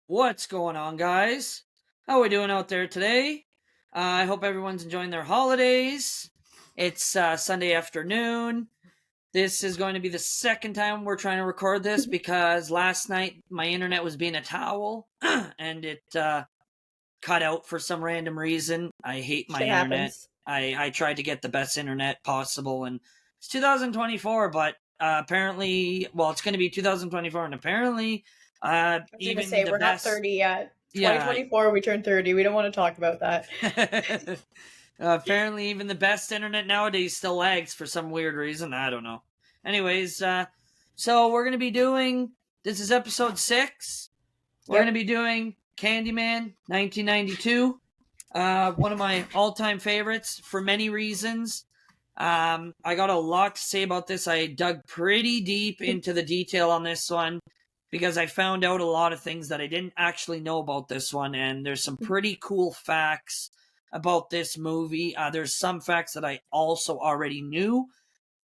What's going on, guys? How we doing out there today? I hope everyone's enjoying their holidays. It's Sunday afternoon. This is going to be the second time we're trying to record this because last night my internet was being a towel and it cut out for some random reason. I hate my Shit internet. happens. I tried to get the best internet possible, and it's 2024, but apparently, well, it's going to be 2024, and apparently, I was gonna even say the we're not best, 30 yet. yeah, 2024, we turned 30. We don't want to talk about that. apparently, even the best internet nowadays still lags for some weird reason. I don't know. Anyways, so we're going to be doing, this is episode 6. We're Yep. going to be doing Candyman 1992. One of my all-time favorites for many reasons. I got a lot to say about this. I dug pretty deep into the detail on this one because I found out a lot of things that I didn't actually know about this one, and there's some pretty cool facts about this movie. There's some facts that I also already knew.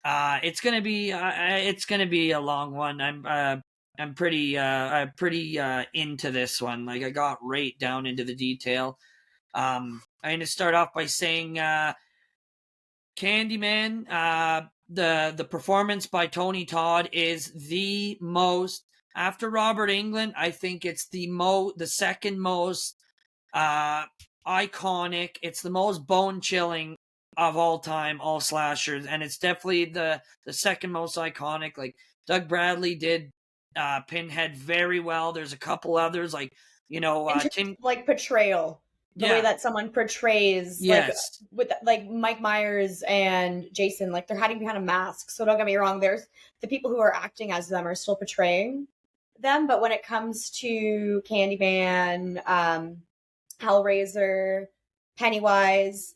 It's gonna be a long one. I'm pretty into this one. Like, I got right down into the detail. I'm going to start off by saying Candyman, the performance by Tony Todd is the most, after Robert Englund, I think it's the second most iconic. It's the most bone chilling of all time, all slashers, and it's definitely the second most iconic. Like, Doug Bradley did Pinhead very well. There's a couple others, like, In terms Tim. of, like, portrayal, the way Yeah. that someone portrays, Yes. like with like Mike Myers and Jason, like they're hiding behind a mask. So don't get me wrong, there's the people who are acting as them are still portraying them, but when it comes to Candyman, Hellraiser, Pennywise,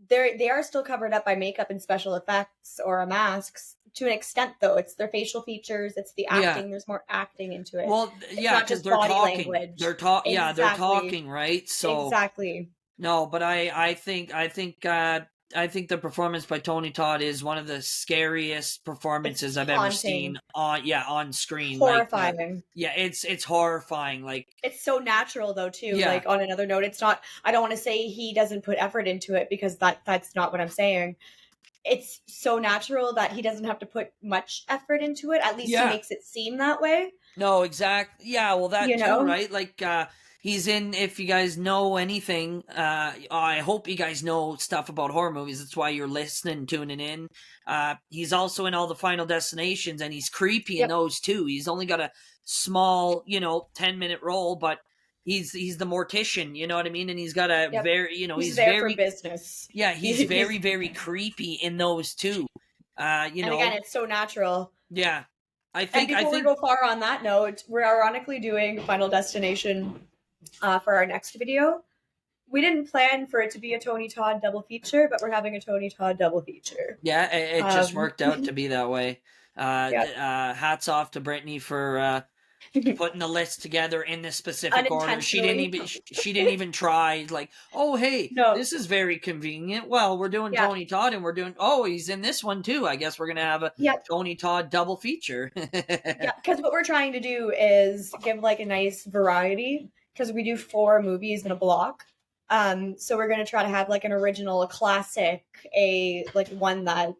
they are still covered up by makeup and special effects or masks to an extent, though. It's their facial features, it's the acting. Yeah. There's more acting into it. Well, It's yeah, not because just they're body talking. language. Yeah, they're Exactly. talking, right? So Exactly. no, but I think the performance by Tony Todd is one of the scariest performances It's I've ever haunting. seen on screen. Horrifying. Yeah, it's horrifying. Like, It's so natural, though, too. Yeah. Like, on another note, it's not, I don't want to say he doesn't put effort into it, because that's not what I'm saying. It's so natural that he doesn't have to put much effort into it. At least Yeah. he makes it seem that way. no, exactly. Yeah, well, that You too, know? right? Like, he's in. If you guys know anything, I hope you guys know stuff about horror movies. That's why you're listening, tuning in. He's also in all the Final Destinations, and he's creepy in Yep. those too. He's only got a small, 10-minute role, but he's the mortician. You know what I mean? And he's got a Yep. very, He's there for business. yeah, he's very, very creepy in those too. And again, it's so natural. Yeah. And before we go far on that note, we're ironically doing Final Destination for our next video. We didn't plan for it to be a Tony Todd double feature, but we're having a Tony Todd double feature. Yeah, it just worked out to be that way. Yep. Hats off to Brittany for putting the list together in this specific order. She didn't even try, like, oh, hey, No. this is very convenient. Well, we're doing Yeah. Tony Todd, and we're doing, oh, he's in this one too. I guess we're gonna have a Yep. Tony Todd double feature. Yeah, because what we're trying to do is give like a nice variety, because we do 4 movies in a block. So we're going to try to have like an original, a classic, a like one that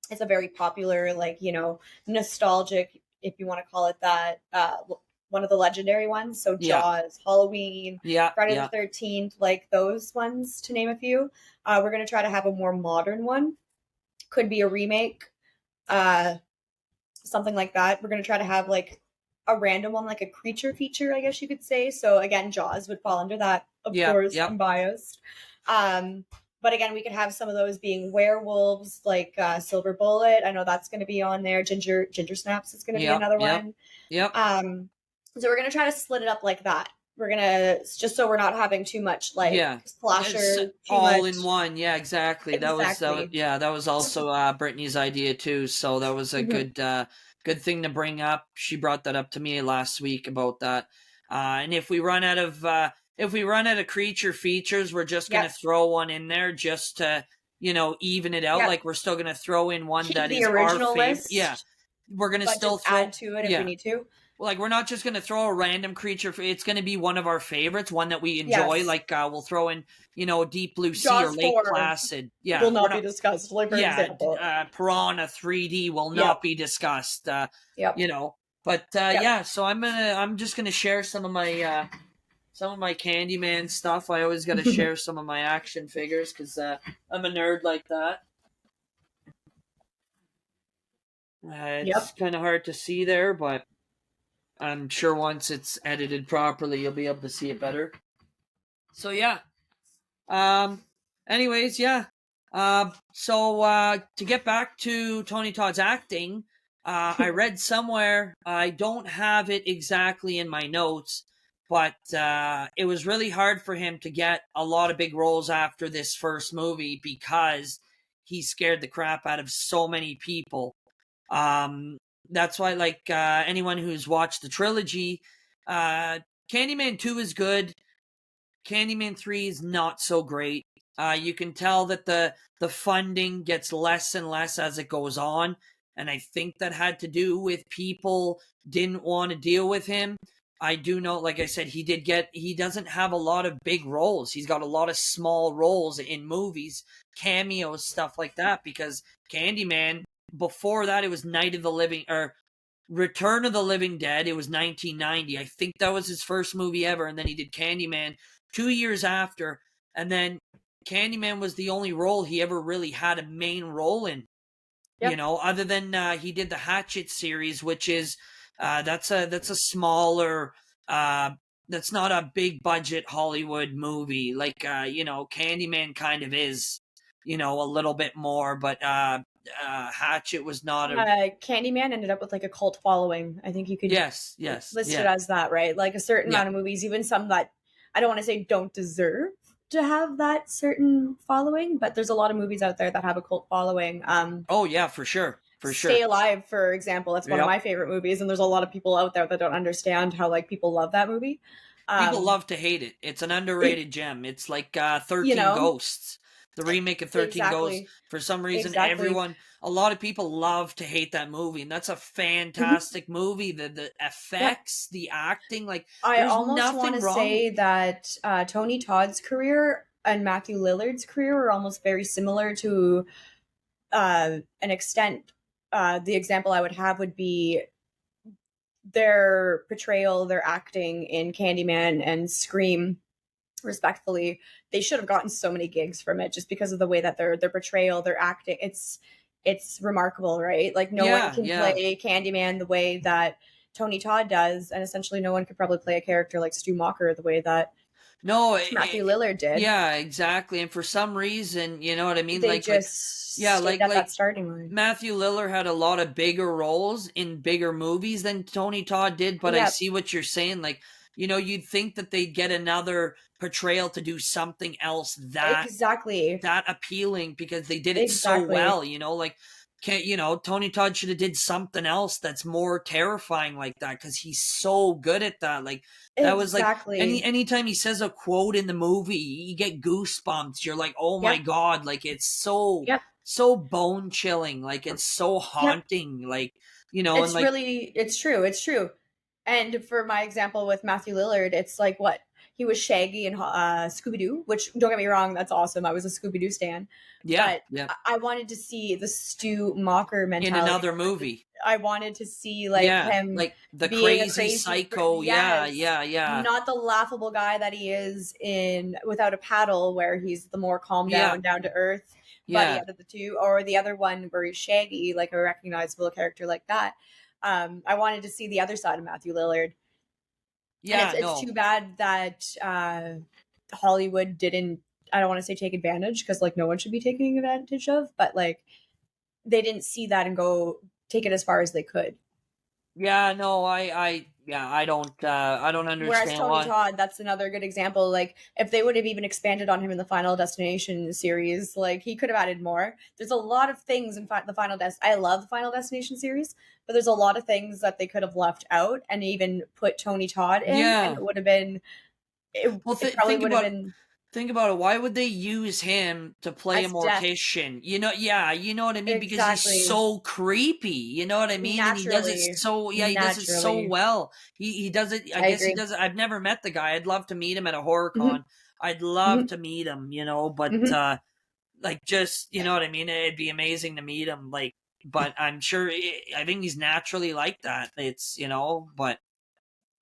is a very popular, like, nostalgic, if you want to call it that, one of the legendary ones. So Yeah. Jaws, Halloween, Yeah, Friday yeah. the 13th, like those ones, to name a few. We're going to try to have a more modern one. Could be a remake, something like that. We're going to try to have like a random one, like a creature feature, I guess you could say. So again, Jaws would fall under that, of course. Yep. I'm biased. But again, we could have some of those being werewolves, like Silver Bullet. I know that's going to be on there. Ginger Snaps is going to be another one. Yep. So we're going to try to split it up like that. We're going to, just so we're not having too much like slasher. It's all in one. Yeah, exactly. Exactly. That was also Brittany's idea too. So that was a good thing to bring up. She brought that up to me last week about that. And if we run out of creature features, we're just going to throw one in there just to, even it out. Yep. Like, we're still going to throw in one Keep that the is original our favorite. list. Yeah. We're going to but still just add to it if we need to. like we're not just gonna throw a random creature. It's gonna be one of our favorites, one that we enjoy. Yes. Like we'll throw in, Deep Blue Sea or Jaws Lake 4 Placid. Yeah, will we're not be not. discussed, like, for Yeah, example. Piranha 3D will Yep. not be discussed. Yep. But Yep. yeah. So I'm just gonna share some of my Candyman stuff. I always got to share some of my action figures because I'm a nerd like that. It's Yep. kind of hard to see there, but I'm sure once it's edited properly, you'll be able to see it better. So yeah. Um. Anyways, yeah. So to get back to Tony Todd's acting, I read somewhere. I don't have it exactly in my notes, but it was really hard for him to get a lot of big roles after this first movie because he scared the crap out of so many people. Um, that's why, like anyone who's watched the trilogy, uh, Candyman 2 is good. Candyman 3 is not so great. You can tell that the funding gets less and less as it goes on, and I think that had to do with people didn't want to deal with him. I do know, like I said, he doesn't have a lot of big roles. He's got a lot of small roles in movies, cameos, stuff like that, because Candyman, before that, it was Night of the Living, or Return of the Living Dead. It was 1990. I think that was his first movie ever, and then he did Candyman 2 years after, and then Candyman was the only role he ever really had a main role in. Yep. Other than he did the Hatchet series, which is that's a smaller, that's not a big budget Hollywood movie. Like Candyman kind of is, a little bit more, but Hatchet was not a. Candyman ended up with like a cult following. I think you could Yes, list it yeah, as that, right? Like a certain yeah. amount of movies, even some that I don't want to say don't deserve to have that certain following, but there's a lot of movies out there that have a cult following. Oh yeah, for sure, for Stay sure. Alive, for example, that's one of Yep. my favorite movies, and there's a lot of people out there that don't understand how like people love that movie. People love to hate it. It's an underrated gem. It's like 13 know, Ghosts. The remake of 13 Ghosts. exactly, For some reason, exactly. a lot of people love to hate that movie. And that's a Mhm. fantastic movie. The Yep. effects, the acting, like, I there's almost want nothing to wrong. say that Tony Todd's career and Matthew Lillard's career are almost very similar to an extent. The example I would have would be their portrayal, their acting in Candyman and Scream. Respectfully, they should have gotten so many gigs from it just because of the way that their portrayal, their acting. It's remarkable, right? Like no one Yeah, can yeah. play Candyman the way that Tony Todd does, and essentially no one could probably play a character like Stu Macher the way that No, Matthew Lillard did. yeah, exactly. And for some reason, you know what I mean? They Like, just yeah, stayed at that starting line. Matthew Lillard had a lot of bigger roles in bigger movies than Tony Todd did, but I Yep, see what you're saying. Like, you'd think that they'd get another portrayal to do something else exactly, that appealing because they did it so exactly, well, like Tony Todd should have did something else that's more terrifying like that because he's so good at that. Like that was like exactly. anytime he says a quote in the movie, you get goosebumps. You're like, oh my Yep, god, like it's yep, so bone chilling, like it's so yep. haunting, like and It's like really, it's true. It's true. And for my example with Matthew Lillard, it's like what he was Shaggy in Scooby Doo, which don't get me wrong, that's awesome. I was a Scooby Doo stan, yeah, but yeah, I wanted to see the Stu Mocker in mentality. another movie. I wanted to see like Yeah, him like the being a crazy crazy, psycho. Yeah, yes, yeah, yeah, not the laughable guy that he is in Without a Paddle, where he's the more calm yeah, down, down to earth buddy yeah. out of the two, or the other one where he's Shaggy, like a recognizable character like that. I wanted to see the other side of Matthew Lillard, and Yeah, it's no. too bad that Hollywood didn't. I don't want to say take advantage because like no one should be taking advantage of, but like they didn't see that and go take it as far as they could. Yeah, no, I don't Whereas understand Tony why. Todd, that's another good example. Like if they would have even expanded on him in the Final Destination series, like he could have added more. There's a lot of things in the Final I love the Final Destination series, but there's a lot of things that they could have left out and even put Tony Todd in, and Yeah. it would have been. Well, It probably think would have about been. Think about it. Why would they use him to play a As death. mortician? You know what I mean? Because he's Exactly. so creepy. You know what I mean? And he does it Naturally. so he does it so Naturally. well. He does it. I I guess he agree. does it. I've never met the guy. I'd love to meet him at a horror Hmm. con. I'd love Hmm. to meet him. But Hmm. like just you know what I mean? It'd be amazing to meet him. Like, but I'm sure I think he's naturally like that. It's but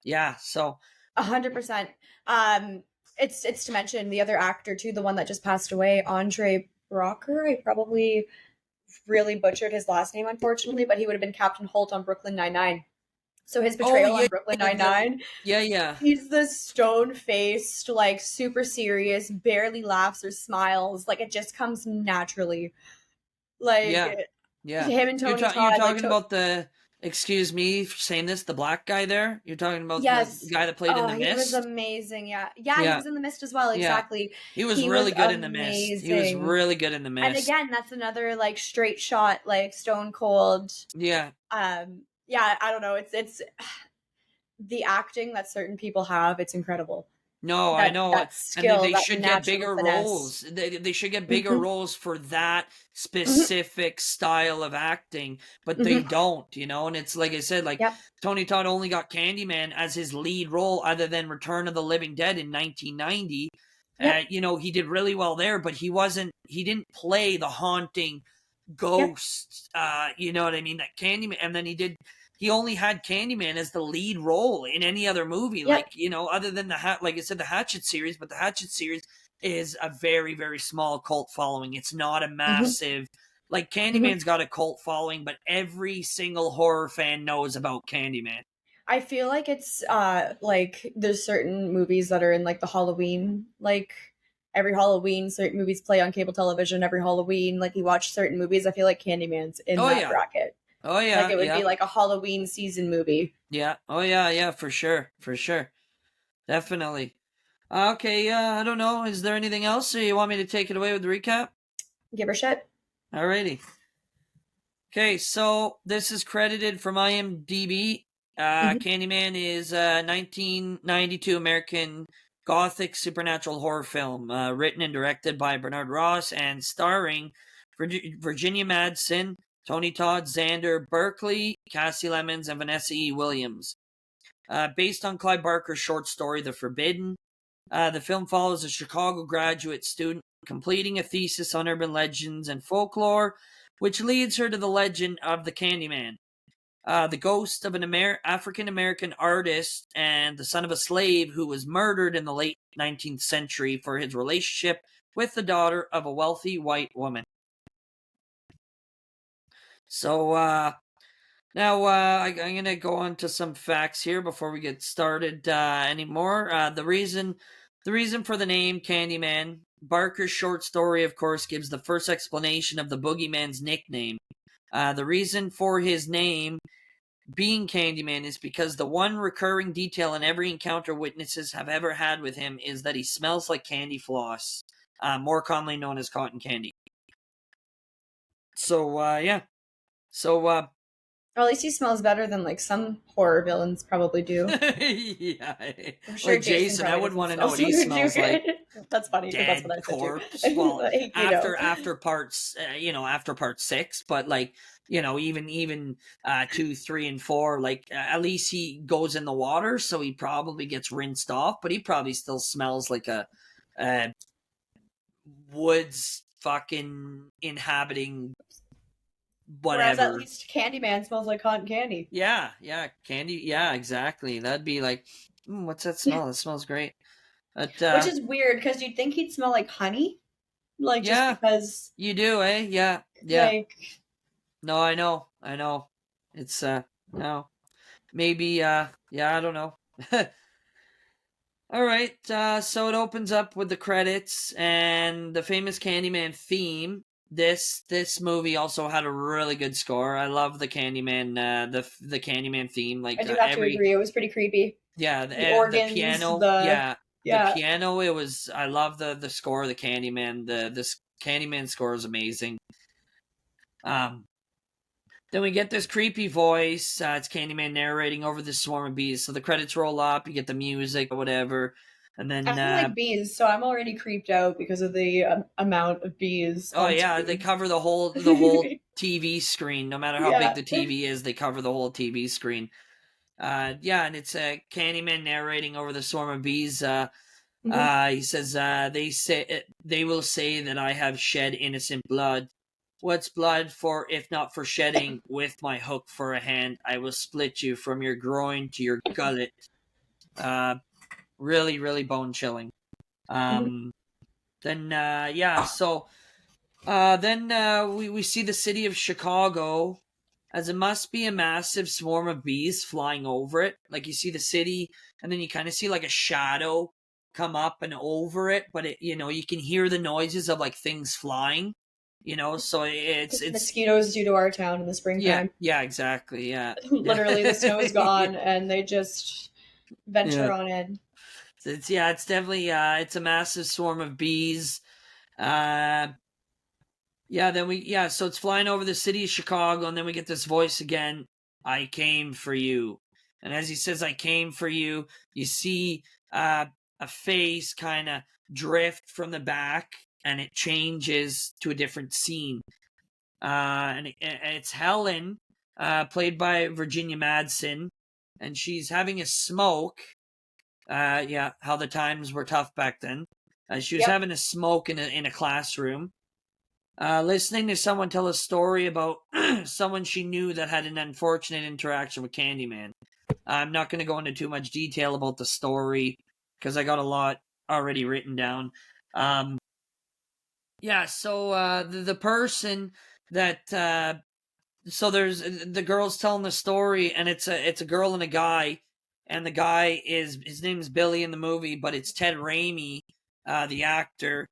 yeah. So 100%. Um, it's to mention the other actor too, the one that just passed away, Andre Brocker. I probably really butchered his last name, unfortunately, but he would have been Captain Holt on Brooklyn Nine-Nine. So his oh portrayal yeah, on Brooklyn yeah, Nine-Nine, yeah. he's the stone-faced, like super serious, barely laughs or smiles. Like it just comes naturally. Like Yeah, yeah. him and Tony You're Todd, talking about the excuse me for saying this, the black guy there. You're talking about the yes. guy that played in Oh, the he was Mist. amazing. Yeah. Yeah, he Yeah, was in The Mist as well. yeah. Exactly. He was He was really good in the Mist. He was amazing. really good in the And Mist. again, that's another like straight shot, like stone cold. Yeah. Yeah, I don't know. It's the acting that certain people have, it's incredible. No, I That know, that and skill, they that should get natural bigger finesse. roles. They should get bigger Hmm. roles for that Hmm. specific style of acting, but they Hmm. don't, And it's like I said, like Yep. Tony Todd only got Candyman as his lead role, other than Return of the Living Dead in 1990. Yep. He did really well there, but he didn't play the haunting Yep. ghost. You know what I mean? That Candyman, and then he only had Candyman as the lead role in any other movie, Yep. like other than like I said, the Hatchet series. But the Hatchet series is a very very small cult following. It's not a Hmm. massive like Hmm. Candyman's got a cult following, but every single horror fan knows about Candyman. I feel like it's like there's certain movies that are in like the Halloween, like every Halloween certain movies play on cable television every Halloween, like you watch certain movies. I feel like Candyman's in Oh that yeah, bracket. oh Like yeah, it would be yeah, like a Halloween season movie. yeah, oh yeah, yeah, for sure, definitely. Okay, I don't know. Is there anything else, or you want me to take it away with the recap? Give her shit. Alrighty. Okay, so this is credited from IMDb. Hmm. Candyman is a 1992 American gothic supernatural horror film, written and directed by Bernard Ross and starring Virginia Madsen, Tony Todd, Xander Berkeley, Cassie Lemons, and Vanessa E. Williams. Based on Clive Barker's short story, The Forbidden, the film follows a Chicago graduate student completing a thesis on urban legends and folklore, which leads her to the legend of the Candyman, the ghost of an African American artist and the son of a slave who was murdered in the late 19th century for his relationship with the daughter of a wealthy white woman. So, now, I'm going to go on to some facts here before we get started anymore. The reason for the name Candyman, Barker's short story, of course, gives the first explanation of the boogeyman's nickname. The reason for his name being Candyman is because the one recurring detail in every encounter witnesses have ever had with him is that he smells like candy floss, more commonly known as cotton candy. So, yeah. So, Or at least he smells better than like some horror villains probably do. yeah, I'm sure like Jason Jason, I probably would doesn't want to smell know what so he good too. smells like. That's funny because that's Dead what I said corpse. too. Well, Like, after parts, after part 6, but like, even 2, 3, and 4, like at least he goes in the water, so he probably gets rinsed off, but he probably still smells like a woods fucking inhabiting Whereas at whatever. least Candyman smells like cotton candy. Yeah, yeah, candy. Yeah, exactly. That'd be like, what's that smell? That smells great. But Which is weird because you'd think he'd smell like honey. Like just yeah, because you do, eh? Yeah, yeah. like No, I know. It's no. Maybe yeah, I don't know. All right, so it opens up with the credits and the famous Candyman theme. This movie also had a really good score. I love the Candyman the Candyman theme, like I do have to every agree, it was pretty creepy. yeah, The the organs, piano, yeah, the yeah. piano. It was I love the score of the Candyman. This Candyman score is amazing. Um, Then we get this creepy voice. It's Candyman narrating over the swarm of bees. So the credits roll up. You get the music or whatever. And then I don't like bees, so I'm already creeped out because of the amount of bees oh on yeah, they screen. cover the whole TV screen. No matter how big Yeah. the TV is, they cover the whole TV screen. Yeah, and it's Candyman narrating over the swarm of bees. Mhm. He says, they will say that I have shed innocent blood. What's blood for if not for shedding? With my hook for a hand, I will split you from your groin to your gullet. Uh, really, really bone chilling. Mhm. Um, then yeah, so then we see the city of Chicago, as it must be a massive swarm of bees flying over it. Like you see the city, and then you kind of see like a shadow come up and over it, but you can hear the noises of like things flying. So Because it's mosquitoes do to our town in the yeah, springtime. yeah, exactly, yeah, yeah, Literally, the snow is gone and they just venture yeah. on in. It's definitely it's a massive swarm of bees. Uh, Yeah, so it's flying over the city of Chicago, and then we get this voice again. I came for you, and as he says, "I came for you," you see a face kind of drift from the back, and it changes to a different scene. And it's Helen, played by Virginia Madsen, and she's having a smoke. Yeah, how the times were tough back then. She was Yep. having a smoke in a classroom, listening to someone tell a story about someone she knew that had an unfortunate interaction with Candyman. I'm not going to go into too much detail about the story because I got a lot already written down. Um, yeah, so the person that so there's the girl's telling the story, and it's a girl and a guy, and the guy is his name's Billy in the movie, but it's Ted Raimi, the actor.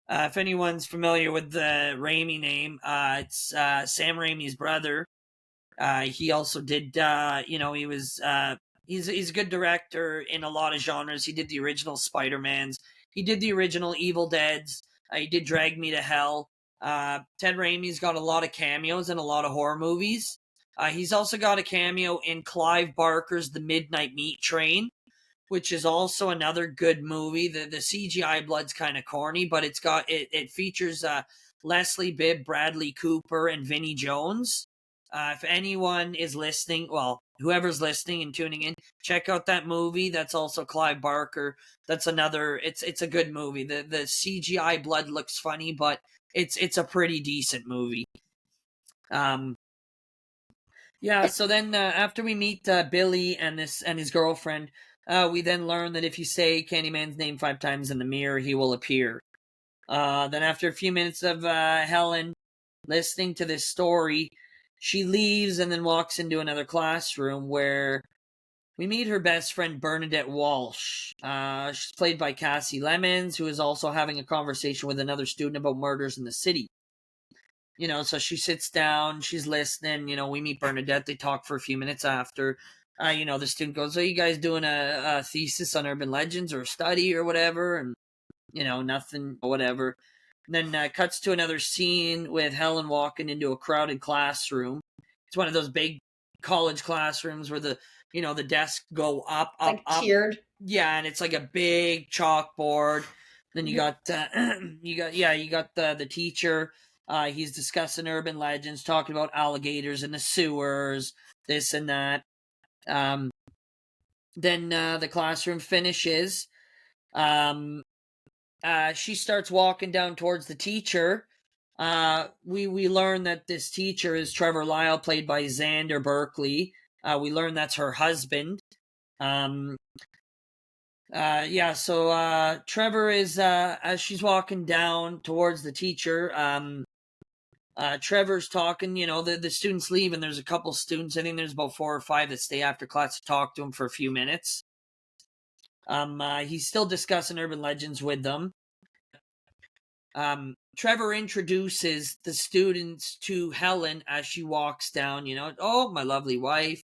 If anyone's familiar with the Raimi name, it's Sam Raimi's brother. He also did, he was he's a good director in a lot of genres. He did the original Spider Mans. He did the original Evil Dead's. He did Drag Me to Hell. Ted Raimi's got a lot of cameos in a lot of horror movies. He's also got a cameo in Clive Barker's The Midnight Meat Train, which is also another good movie. The CGI blood's kind of corny, but it features Leslie Bibb, Bradley Cooper, and Vinnie Jones. If anyone is listening, well, whoever's listening and tuning in, check out that movie. That's also Clive Barker. That's another. It's a good movie. The CGI blood looks funny, but it's a pretty decent movie. Um, yeah, so then after we meet Billy and his girlfriend, we then learn that if you say Candyman's name 5 times in the mirror, he will appear. Then after a few minutes of Helen listening to this story, she leaves and then walks into another classroom where we meet her best friend Bernadette Walsh. She's played by Cassie Lemons, who is also having a conversation with another student about murders in the city. So she sits down, she's listening. We meet Bernadette. They talk for a few minutes after. The student goes, "Are you guys doing a thesis on urban legends or a study or whatever?" And nothing, whatever. And then cuts to another scene with Helen walking into a crowded classroom. It's one of those big college classrooms where the desks go up, It's up, like up. tiered. Yeah, and it's like a big chalkboard. Then you got you got the teacher. He's discussing urban legends, talking about alligators in the sewers, this and that. Um, then the classroom finishes. Um, she starts walking down towards the teacher. We learn that this teacher is Trevor Lyle, played by Xander Berkeley. We learn that's her husband. Um, yeah, so Trevor is as she's walking down towards the teacher. Trevor's talking. The students leave, and there's a couple students. I think there's about 4 or 5 that stay after class to talk to him for a few minutes. He's still discussing urban legends with them. Trevor introduces the students to Helen as she walks down. Oh, my lovely wife.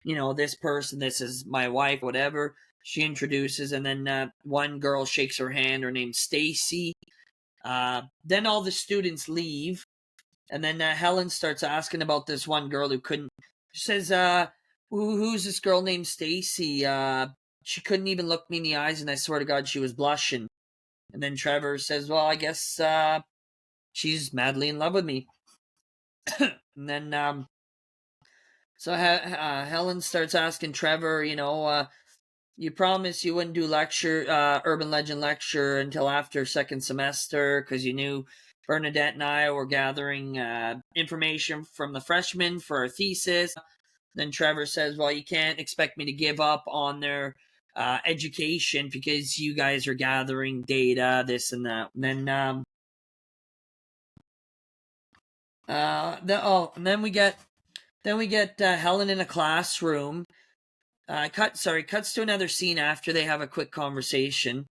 This person. This is my wife. Whatever. She introduces, and then one girl shakes her hand. Her name's Stacy. Then all the students leave, and then Helen starts asking about this one girl who couldn't. She says, "Who's this girl named Stacy? she couldn't even look me in the eyes, and I swear to God, she was blushing. And then Trevor says, well, I guess she's madly in love with me. And then so Helen starts asking Trevor, you promised you wouldn't do urban legend lecture until after second semester because you knew Bernadette and I were gathering information from the freshmen for our thesis. Then Trevor says, well, you can't expect me to give up on their education because you guys are gathering data, this and that. And then we get Helen in a classroom. Cuts to another scene after they have a quick conversation.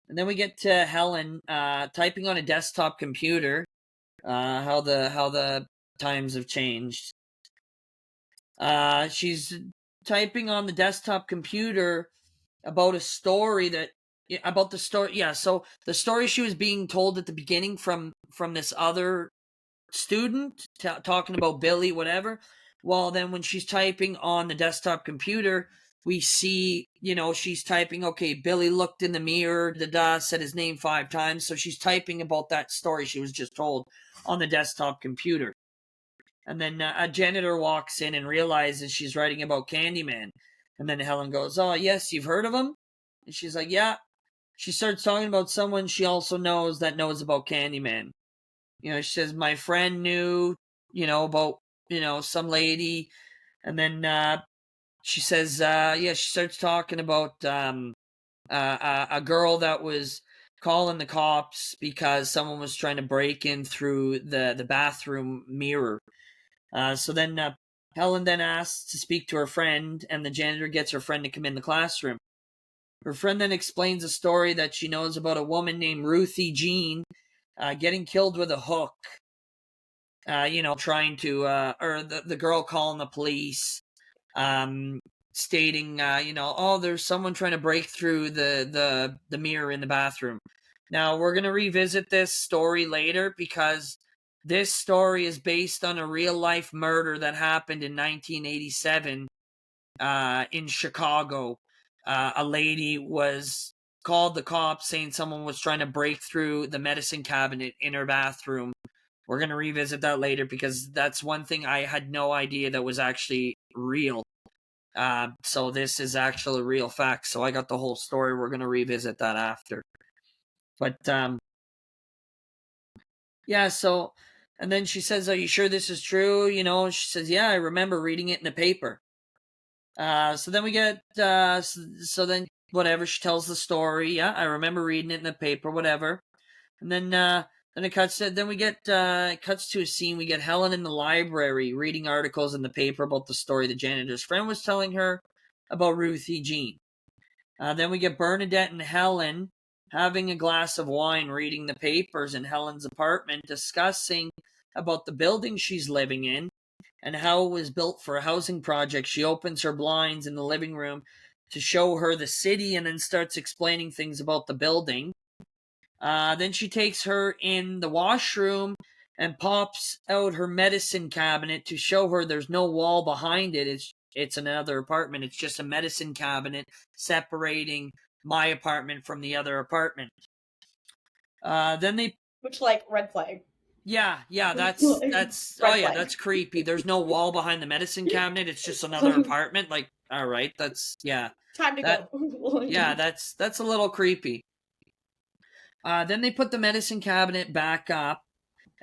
And then we get to Helen typing on a desktop computer. How the times have changed. She's typing on the desktop computer about a story about the story. Yeah, so the story she was being told at the beginning from this other student talking about Billy, whatever. Well, then when she's typing on the desktop computer, we see, she's typing, okay, Billy looked in the mirror, said his name 5 times. So she's typing about that story she was just told on the desktop computer. And then a janitor walks in and realizes she's writing about Candyman. And then Helen goes, oh, yes, you've heard of him? And she's like, yeah. She starts talking about someone she also knows about Candyman. She says, my friend knew, about, some lady. And then she says, she starts talking about a girl that was calling the cops because someone was trying to break in through the bathroom mirror. So then Helen then asks to speak to her friend, and the janitor gets her friend to come in the classroom. Her friend then explains a story that she knows about a woman named Ruthie Jean getting killed with a hook. Trying to, or the girl calling the police, stating, oh, there's someone trying to break through the mirror in the bathroom. Now, we're going to revisit this story later because this story is based on a real-life murder that happened in 1987 in Chicago. A lady was called the cops saying someone was trying to break through the medicine cabinet in her bathroom. We're going to revisit that later because that's one thing I had no idea that was actually real. So this is actually a real fact. So I got the whole story. We're going to revisit that after. But, yeah, so, and then she says, are you sure this is true? She says, yeah, I remember reading it in the paper. So then we get, so then whatever, she tells the story. Yeah, I remember reading it in the paper, whatever. And then it cuts to, then we get, it cuts to a scene. We get Helen in the library reading articles in the paper about the story the janitor's friend was telling her about Ruthie Jean. Then we get Bernadette and Helen having a glass of wine, reading the papers in Helen's apartment, discussing about the building she's living in and how it was built for a housing project. She opens her blinds in the living room to show her the city and then starts explaining things about the building. Then she takes her in the washroom and pops out her medicine cabinet to show her there's no wall behind it. It's another apartment. It's just a medicine cabinet separating my apartment from the other apartment. Then they... Which, like, red flag. Yeah, that's oh yeah, that's creepy. There's no wall behind the medicine cabinet. It's just another apartment. Like, all right, that's, yeah. Time to go. Yeah, that's a little creepy. Then they put the medicine cabinet back up.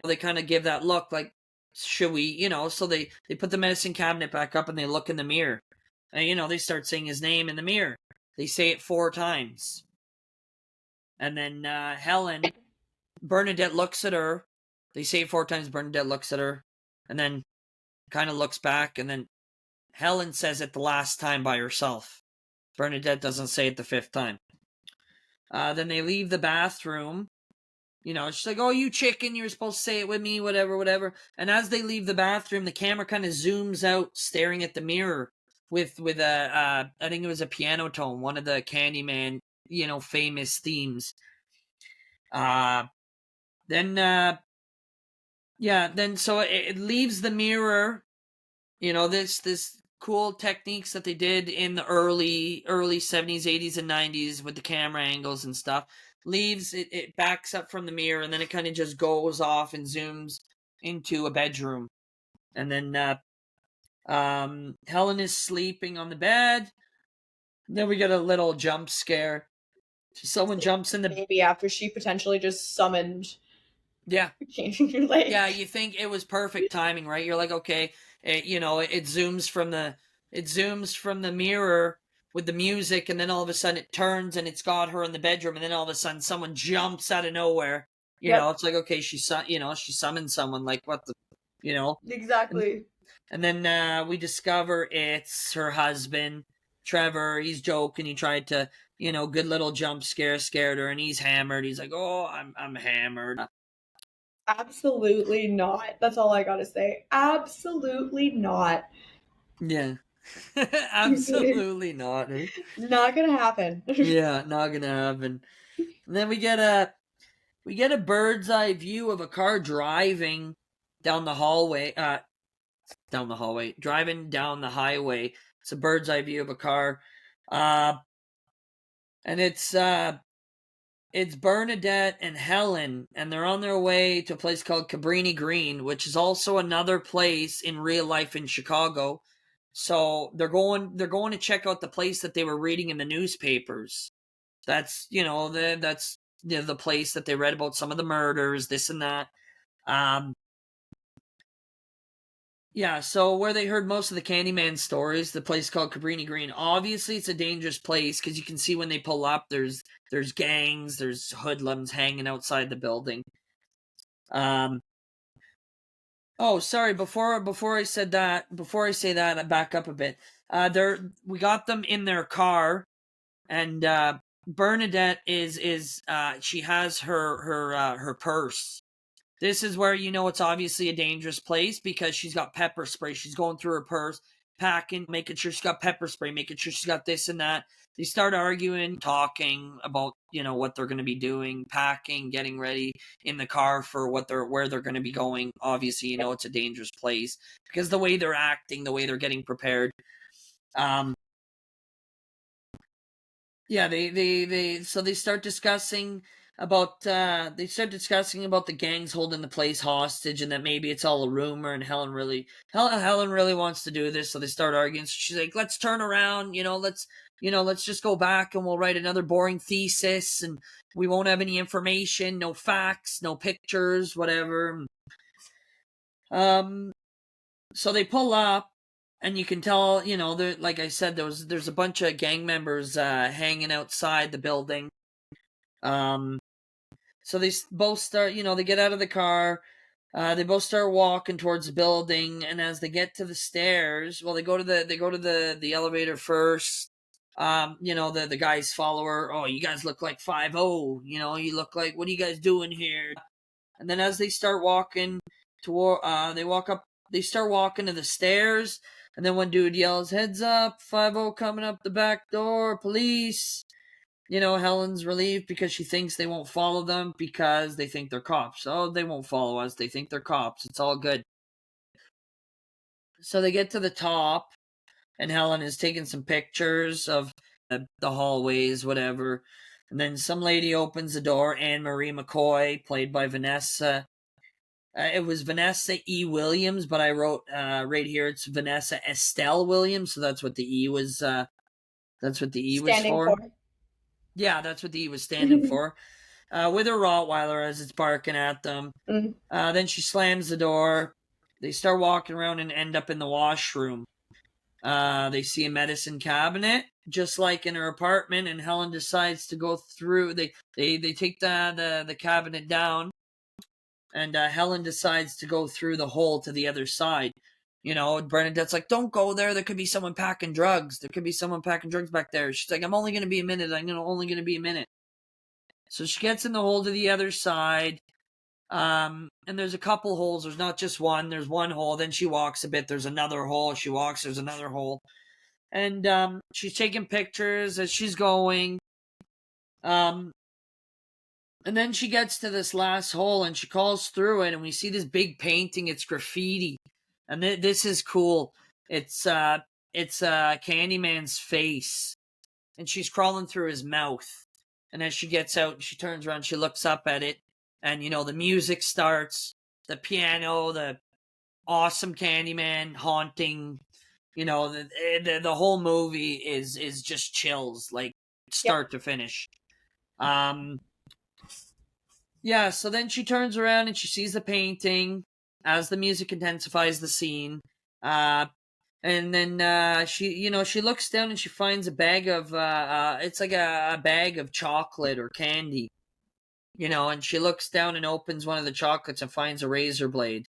They kind of give that look like, should we, so they put the medicine cabinet back up and they look in the mirror. And, they start saying his name in the mirror. They say it 4 times. And then Bernadette looks at her. They say it 4 times. Bernadette looks at her and then kind of looks back. And then Helen says it the last time by herself. Bernadette doesn't say it the 5th time. Then they leave the bathroom. She's like, oh, you chicken, you're supposed to say it with me, whatever. And as they leave the bathroom, the camera kind of zooms out, staring at the mirror with I think it was a piano tone, one of the Candyman, famous themes. Then so it leaves the mirror, this cool techniques that they did in the early 70s, 80s, and 90s with the camera angles and stuff. Leaves it backs up from the mirror, and then it kind of just goes off and zooms into a bedroom. And then Helen is sleeping on the bed. Then we get a little jump scare. Someone jumps in the Maybe after she potentially just summoned. Yeah. Like, Yeah, you think it was perfect timing, right? You're like, okay, it zooms from the mirror with the music, and then all of a sudden it turns and it's got her in the bedroom, and then all of a sudden someone jumps out of nowhere. It's like, okay, she summoned someone. Like, what the, exactly. And then we discover it's her husband, Trevor. He's joking. He tried to, good little jump scare, scared her, and he's hammered. He's like, oh, I'm hammered. Absolutely not. That's all I gotta say. Absolutely not. Yeah. Absolutely not. Eh? Not gonna happen. Yeah, not gonna happen. And then we get a bird's eye view of a car driving down the hallway. Driving down the highway. It's a bird's eye view of a car, and it's Bernadette and Helen, and they're on their way to a place called Cabrini Green, which is also another place in real life in Chicago. So they're going to check out the place that they were reading in the newspapers. That's the place that they read about some of the murders, this and that. Yeah, so where they heard most of the Candyman stories, the place called Cabrini Green. Obviously, it's a dangerous place because you can see when they pull up, there's gangs, there's hoodlums hanging outside the building. Oh, sorry. Before I say that, I back up a bit. We got them in their car, and Bernadette is she has her purse. This is where it's obviously a dangerous place because she's got pepper spray. She's going through her purse, packing, making sure she's got pepper spray, making sure she's got this and that. They start arguing, talking about, what they're going to be doing, packing, getting ready in the car for where they're going to be going. Obviously, it's a dangerous place because the way they're acting, the way they're getting prepared. Yeah, they start discussing about the gangs holding the place hostage, and that maybe it's all a rumor, and Helen really wants to do this, so they start arguing. So she's like, let's turn around, let's just go back and we'll write another boring thesis, and we won't have any information, no facts, no pictures, whatever. So they pull up, and you can tell, like I said, there's a bunch of gang members hanging outside the building. So they both start, they get out of the car. They both start walking towards the building, and as they get to the stairs, well, they go to the elevator first. The guys follow her. Oh, you guys look like 5-0. You look like, what are you guys doing here? And then as they start walking toward, they start walking to the stairs. And then one dude yells, heads up, 5-0 coming up the back door, police. Helen's relieved because she thinks they won't follow them because they think they're cops. Oh, they won't follow us. They think they're cops. It's all good. So they get to the top, and Helen is taking some pictures of the hallways, whatever. And then some lady opens the door, Anne Marie McCoy, played by Vanessa. It was Vanessa E. Williams, but I wrote right here it's Vanessa Estelle Williams, so that's what the E was. That's what the E was for. Yeah, that's what the E was standing for. With her Rottweiler as it's barking at them. Then she slams the door. They start walking around and end up in the washroom. They see a medicine cabinet, just like in her apartment, and Helen decides to go through. They take the cabinet down, and Helen decides to go through the hole to the other side. Bernadette's like, don't go there. There could be someone packing drugs. There could be someone packing drugs back there. She's like, I'm only going to be a minute. Only going to be a minute. So she gets in the hole to the other side. And there's a couple holes. There's not just one. There's one hole. Then she walks a bit. There's another hole. She walks. There's another hole. And she's taking pictures as she's going. And then she gets to this last hole, and she calls through it, and we see this big painting. It's graffiti. And this is cool. It's it's Candyman's face, and she's crawling through his mouth. And as she gets out, she turns around, she looks up at it, and the music starts, the piano, the awesome Candyman haunting. The whole movie is just chills, like start to finish. Yeah, so then she turns around and she sees the painting as the music intensifies the scene. And then she looks down and she finds a bag of it's like a bag of chocolate or candy. And she looks down and opens one of the chocolates and finds a razor blade.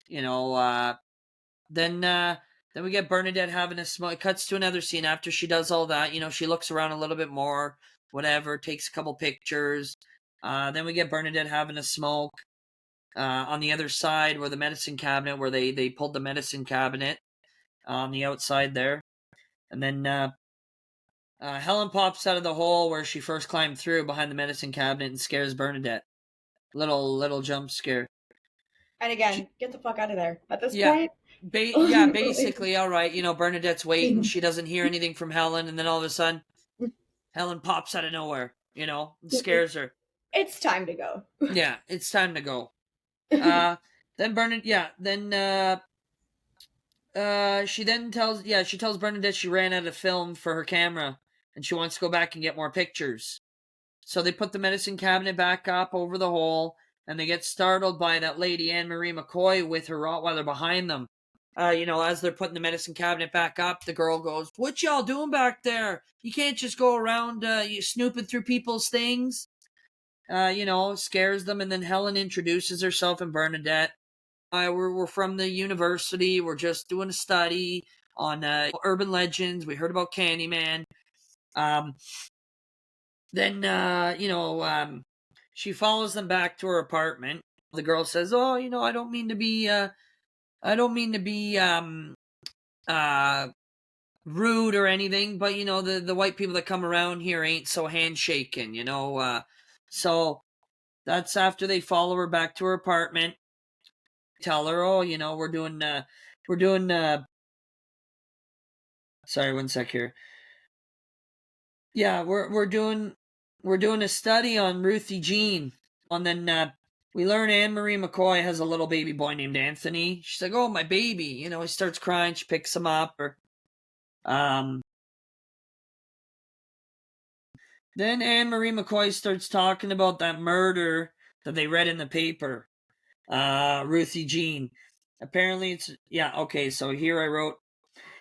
Then we get Bernadette having a smoke. It cuts to another scene after she does all that. She looks around a little bit more, whatever, takes a couple pictures. Then we get Bernadette having a smoke. On the other side where the medicine cabinet, where they pulled the medicine cabinet on the outside there. And then Helen pops out of the hole where she first climbed through behind the medicine cabinet and scares Bernadette. Little jump scare. And again, get the fuck out of there at this point. Basically, all right. Bernadette's waiting. She doesn't hear anything from Helen, and then all of a sudden, Helen pops out of nowhere. And scares her. It's time to go. Yeah, it's time to go. Then Bernadette. She tells Bernadette she ran out of film for her camera, and she wants to go back and get more pictures. So they put the medicine cabinet back up over the hole, and they get startled by that lady, Anne-Marie McCoy, with her Rottweiler behind them. As they're putting the medicine cabinet back up, the girl goes, "What y'all doing back there? You can't just go around snooping through people's things." Scares them, and then Helen introduces herself and Bernadette. We're from the university. We're just doing a study on urban legends. We heard about Candyman. Then she follows them back to her apartment. The girl says, "Oh, I don't mean to be rude or anything, but the white people that come around here ain't so handshaking, so that's after they follow her back to her apartment. Tell her, "Oh, we're doing sorry, one sec here. Yeah, we're doing a study on Ruthie Jean." And then we learn Anne-Marie McCoy has a little baby boy named Anthony. She's like, "Oh, my baby." He starts crying. She picks him up. Then Anne-Marie McCoy starts talking about that murder that they read in the paper. Ruthie Jean. Apparently it's... Yeah, okay, so here I wrote...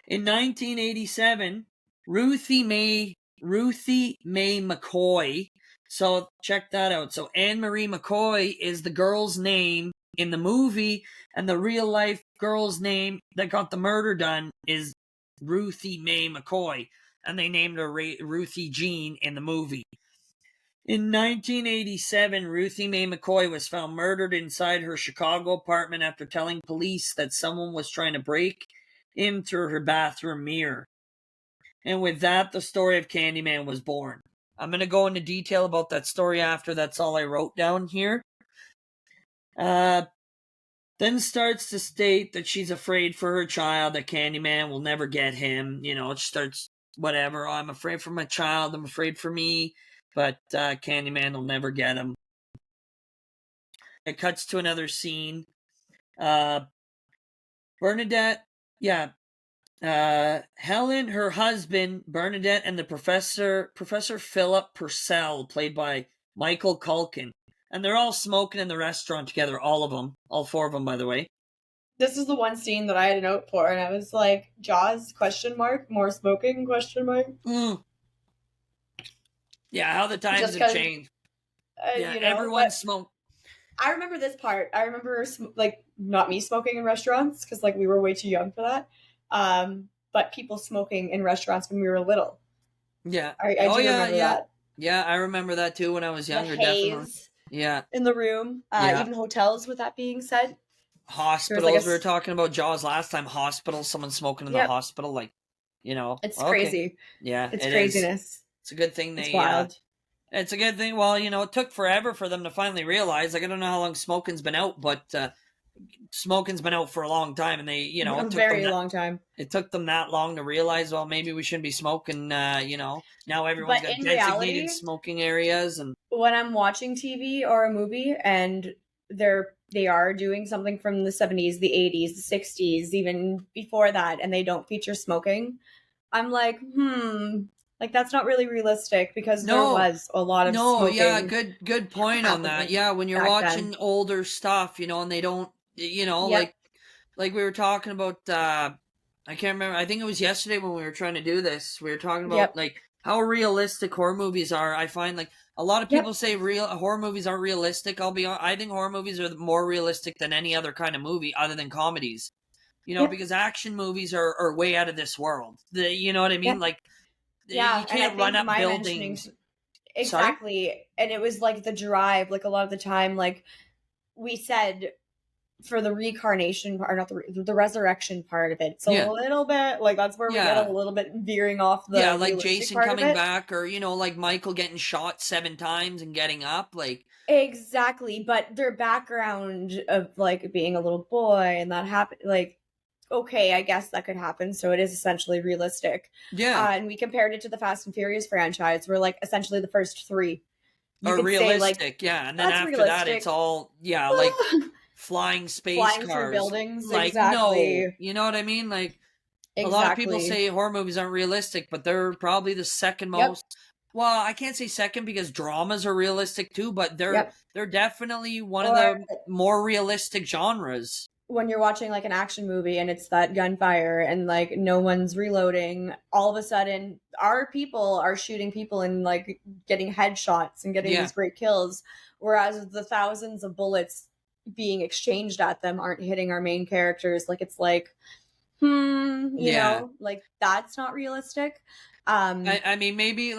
In 1987, Ruthie Mae McCoy. So check that out. So Anne-Marie McCoy is the girl's name in the movie, and the real life girl's name that got the murder done is Ruthie Mae McCoy, and they named her Ruthie Jean in the movie. In 1987, Ruthie Mae McCoy was found murdered inside her Chicago apartment after telling police that someone was trying to break in through her bathroom mirror. And with that, the story of Candyman was born. I'm going to go into detail about that story after. That's all I wrote down here. Then starts to state that she's afraid for her child, that Candyman will never get him. It starts, whatever. "Oh, I'm afraid for my child. I'm afraid for me. But Candyman will never get him." It cuts to another scene. Bernadette, Helen, her husband, Bernadette, and the Professor Philip Purcell, played by Michael Culkin. And they're all smoking in the restaurant together, all of them. All four of them, by the way. This is the one scene that I had a note for, and I was like, Jaws, ? More smoking, ? Yeah, how the times have changed. Everyone smoked. I remember this part. I remember, not me smoking in restaurants, because, we were way too young for that. But people smoking in restaurants when we were little. Yeah. I do remember that. Yeah, I remember that too when I was younger, the haze definitely. Yeah. In the room. Even hotels, with that being said. Hospitals, we were talking about Jaws last time. Hospitals, someone smoking in the hospital, It's crazy. Yeah, it's craziness. It's a good thing it's wild. It's a good thing. Well, it took forever for them to finally realize. I don't know how long smoking's been out, but smoking's been out for a long time, and they, you know, A very long time. it took them that long to realize, well, maybe we shouldn't be smoking. You know, now everyone's But got in designated reality, smoking areas, and when I'm watching TV or a movie and they are doing something from the 70s, the 80s, the 60s, even before that, and they don't feature smoking, I'm like, like that's not really realistic because there no, was a lot of no, yeah, smoking good point on that. happening Yeah, when you're back then. watching older stuff, you know, and they don't, you know, Yep, like we were talking about. I can't remember. I think it was yesterday when we were trying to do this. We were talking about yep, like how realistic horror movies are. I find like a lot of people yep, say real horror movies aren't realistic. I think horror movies are more realistic than any other kind of movie other than comedies. You know, yep, because action movies are way out of this world. You know what I mean? yep. Like you Yeah, and I can't run think up my mentioning buildings. Sorry? exactly, and it was like the drive, like a lot of the time, like we said for the reincarnation part, not the resurrection part of it. It's a Yeah. little bit like that's where we get a Yeah. little bit veering off Yeah, the like realistic Jason part of coming it. back, or you know, like Michael getting shot 7 times and getting up. Like, Exactly, but their background of like being a little boy and that happened, like okay, I guess that could happen. So it is essentially realistic. yeah, And we compared it to the Fast and Furious franchise, where like essentially the first three, you or could say like realistic. Yeah, and then that's after that, it's realistic. all yeah, like flying space Flying through cars. buildings, Like, no, exactly, you know what I mean? Like, a lot of people exactly. say horror movies aren't realistic, but they're probably the second Yep, most. Well, I can't say second because dramas are realistic too, but yep. they're definitely one of Or the more realistic genres. when you're watching like an action movie and it's that gunfire and like no one's reloading, all of a sudden our people are shooting people and like getting headshots and getting Yeah, these great kills, whereas the thousands of bullets being exchanged at them aren't hitting our main characters. Like it's like, yeah. like that's not realistic. Um, I mean, maybe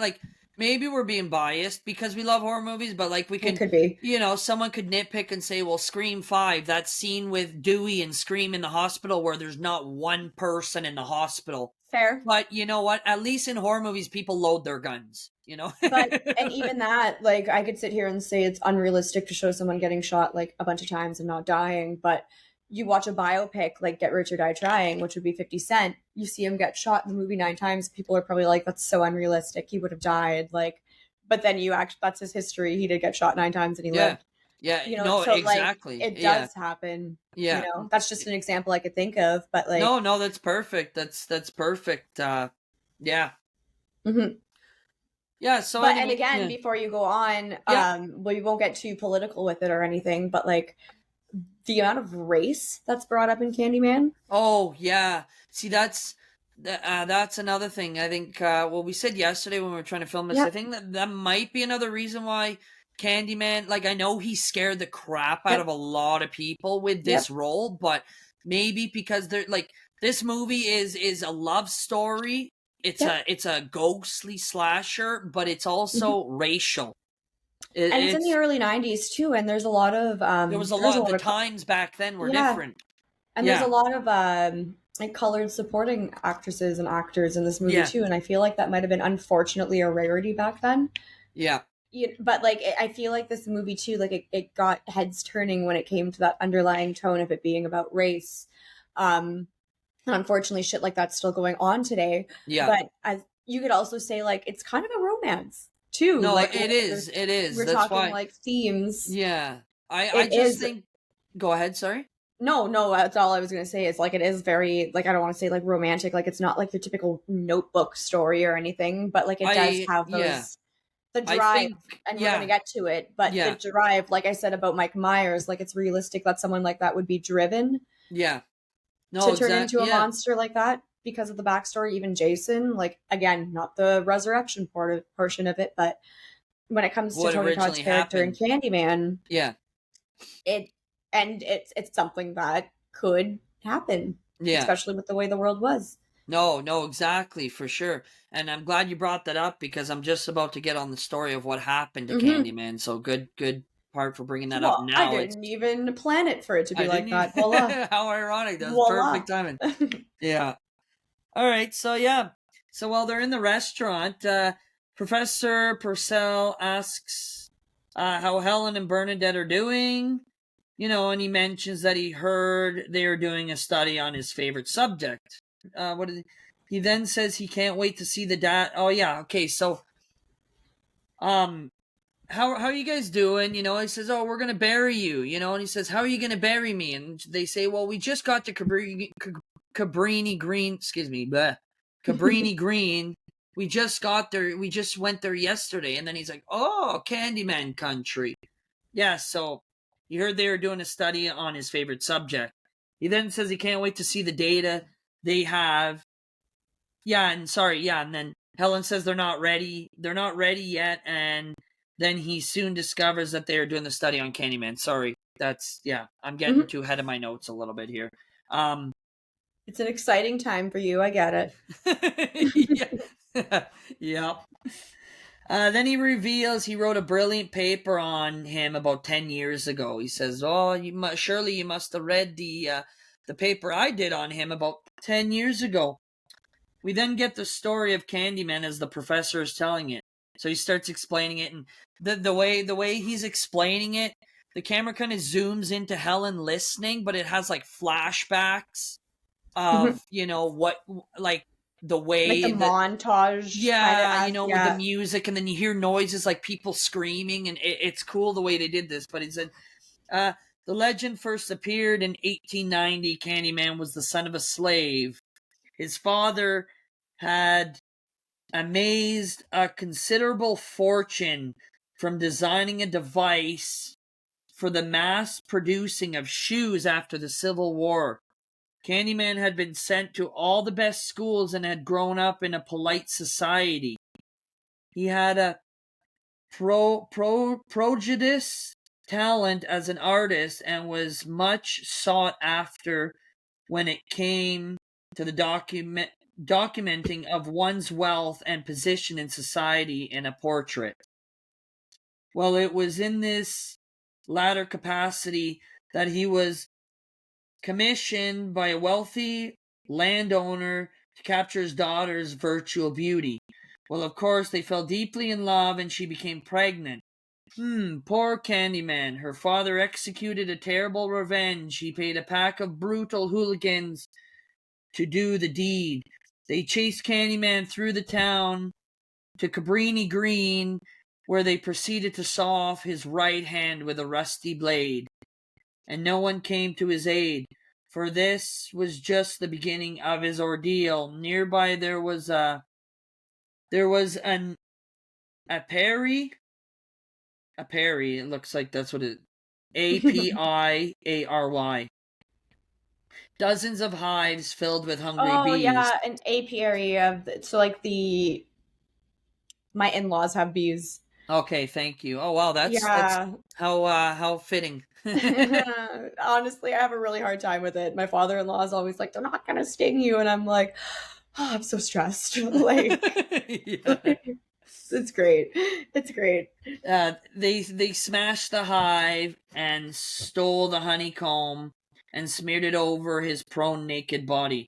we're being biased because we love horror movies, but like we it can, could be you know, someone could nitpick and say, well, Scream 5, that scene with Dewey and Scream in the hospital where there's not one person in the hospital. fair. But you know what? At least in horror movies, people load their guns, you know? But and even that, like I could sit here and say it's unrealistic to show someone getting shot like a bunch of times and not dying, but you watch a biopic like Get Rich or Die Trying, which would be 50 Cent, you see him get shot in the movie 9 times, people are probably like, that's so unrealistic. He would have died. Like, but then you act that's his history. He did get shot 9 times and he Yeah. lived. Yeah. You know, No, so like exactly. it Yeah. does happen. You Yeah. know, that's just an example I could think of. But like No, that's perfect. That's perfect. Yeah. mhm. Yeah. So But and anyway, again, yeah. before you go on, Yeah. we won't get too political with it or anything, but like the amount of race that's brought up in Candyman. Oh yeah. See, that's another thing. I think what we said yesterday when we were trying to film this. I Yep, think that might be another reason why Candyman. Like, I know he scared the crap out of yep, a lot of people with yep, this role, but maybe because they're like this movie is a love story. yep. It's a ghostly slasher, but it's Mhm. also racial. And it's in the It's early '90s too, and there was a there's a lot. The lot of times back then were yeah, different. and there's a Yeah, lot of like colored supporting actresses and actors in this movie yeah, too, and I feel like that might have been unfortunately a rarity back then. yeah, But like I feel like this movie too, like it got heads turning when it came to that underlying tone of it being about race. Um, And unfortunately, shit like that's still going on today. yeah. But as you could also say, like, it's kind of a romance too. No, Like, it is. It is. we're That's talking why. like themes. Yeah. I It just is think. Go ahead. Sorry. no. That's all I was gonna say. Is like it is very like I don't want to say like romantic. Like it's not like your typical Notebook story or anything. But like it does have Yeah. those the I drive, think. and we're gonna Yeah. get to it. But the Yeah. drive, like I said about Mike Myers, like it's realistic that someone like that would be driven Yeah. No. to turn Exact. into a Yeah. monster like that because of the backstory. Even Jason, like again, not the resurrection portion of it, but when it comes to What Tony Todd's originally character in happened. Candyman, Yeah. it and it's something that could happen, Yeah. especially with the way the world was. No. No. Exactly. For sure. And I'm glad you brought that up because I'm just about to get on the story of what happened to Hmm. Candyman. So good. Good part for bringing that up Well, I now. It's. didn't even plan it for it to I be didn't like even. that. Voila, How ironic. That was voila. perfect timing. Yeah. All right, so yeah. So while they're in the restaurant, Professor Purcell asks how Helen and Bernadette are doing. and he mentions that he heard they are doing a study on his favorite subject. He then says he can't wait to see the dad. Oh yeah, okay. So, how are you guys doing? He says, oh, we're gonna bury you. And he says, how are you gonna bury me? And they say, well, we just got to Cabrini Green. Excuse me, Cabrini Green. We just got there. We just went there yesterday. And then he's like, oh, Candyman country. Yeah. So he heard they were doing a study on his favorite subject. He then says he can't wait to see the data they have. And then Helen says they're not ready. They're not ready yet, and then he soon discovers that they are doing the study on Candyman. Sorry, I'm getting too ahead of my notes a little bit here. It's an exciting time for you. I get it. Yeah. Then he reveals he wrote a brilliant paper on him about 10 years ago. He says, "Oh, surely you must have read the paper I did on him about 10 years ago." We then get the story of Candyman as the professor is telling it. So he starts explaining it, and the way he's explaining it, the camera kind of zooms into Helen listening, but it has like flashbacks of what, like the way like the montage. with the music, and then you hear noises like people screaming, and it's cool the way they did this. But he said, the legend first appeared in 1890. Candyman was the son of a slave. His father had amassed a considerable fortune from designing a device for the mass producing of shoes after the Civil War. Candyman had been sent to all the best schools and had grown up in a polite society. He had a prodigious talent as an artist and was much sought after when it came to the documenting of one's wealth and position in society in a portrait. Well, it was in this latter capacity that he was commissioned by a wealthy landowner to capture his daughter's virtual beauty. Well, of course, they fell deeply in love and she became pregnant. Poor Candyman. Her father executed a terrible revenge. He paid a pack of brutal hooligans to do the deed. They chased Candyman through the town to Cabrini Green, where they proceeded to saw off his right hand with a rusty blade. And no one came to his aid, for this was just the beginning of his ordeal. Nearby there was an apiary. Apiary, it looks like that's what it. Apiary. Dozens of hives filled with hungry bees. Oh yeah, an apiary my in-laws have bees. Okay, thank you. Oh wow, that's how fitting. Honestly, I have a really hard time with it. My father-in-law is always like, "They're not gonna sting you," and I'm like, "Oh, I'm so stressed." It's great. It's great. They smashed the hive and stole the honeycomb and smeared it over his prone naked body.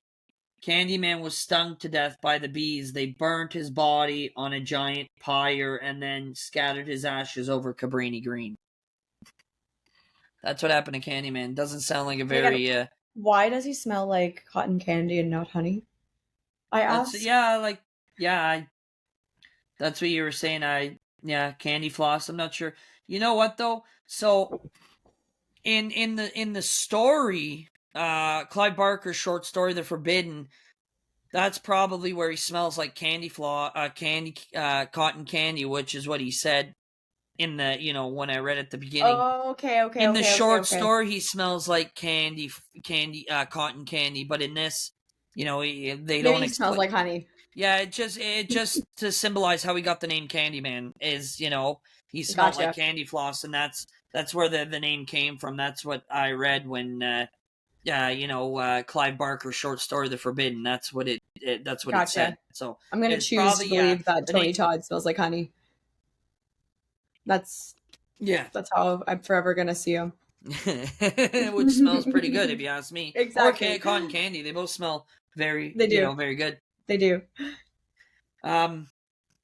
Candyman was stung to death by the bees. They burnt his body on a giant pyre and then scattered his ashes over Cabrini Green. That's what happened to Candyman. Doesn't sound like a very... Why does he smell like cotton candy and not honey? I asked. That's what you were saying. Candy floss. I'm not sure. You know what though? So in the story, Clive Barker's short story, The Forbidden, that's probably where he smells like cotton candy, which is what he said in the, when I read at the beginning. Oh, okay. In the short story, he smells like cotton candy, but in this, they don't. He smells like honey. Yeah, it just to symbolize how he got the name Candyman is, he smelled like candy floss, and that's where the name came from. That's what I read when, Clive Barker's short story, The Forbidden. That's what it said. So I'm gonna choose to believe that Tony Todd smells like honey. That's how I'm forever gonna see him. Which smells pretty good if you ask me. Exactly. Or cotton candy. They both smell very, they do. Very good. They do.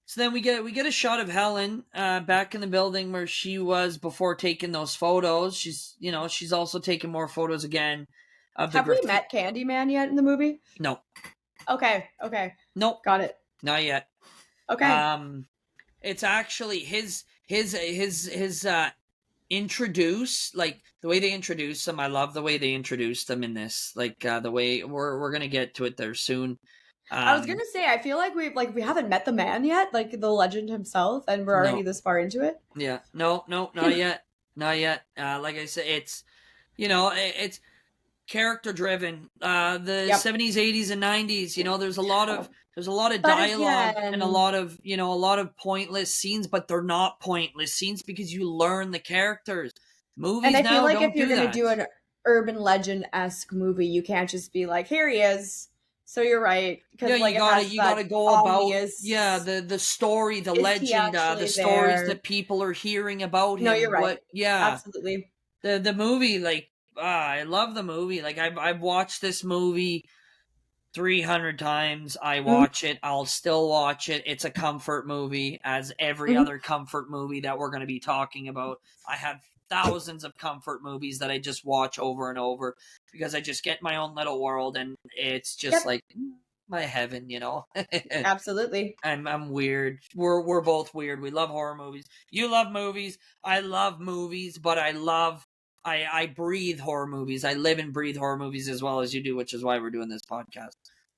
So then we get a shot of Helen back in the building where she was before taking those photos. She's also taking more photos again of the Have we graffiti. met Candyman yet in the movie? No, Okay. nope, Got it. not yet. Okay. It's actually his introduce, like the way they introduce them. I love the way they introduced them in this. Like the way we're gonna get to it there soon. I was gonna say, I feel like we haven't met the man yet, like the legend himself, and we're already this far into it. Yeah, no, not yet, not yet. Like I said, it's character driven. The 70s, 80s, and 90s. There's a lot of dialogue and a lot of pointless scenes, but they're not pointless scenes because you learn the characters. Movies and I now feel like don't if you're do gonna that. do an urban legend-esque movie, you can't just be like, here he is. So you're right, because Yeah, you gotta go about the story, the legend, the stories that people are hearing about him. No, you're right. Yeah, absolutely. The movie, like I love the movie. Like I've watched this movie 300 times. I watch it. I'll still watch it. It's a comfort movie, as every other comfort movie that we're going to be talking about. I have thousands of comfort movies that I just watch over and over because I just get my own little world, and it's just like my heaven, Absolutely. I'm weird. We're both weird. We love horror movies. You love movies. I love movies, but I breathe horror movies. I live and breathe horror movies as well as you do, which is why we're doing this podcast.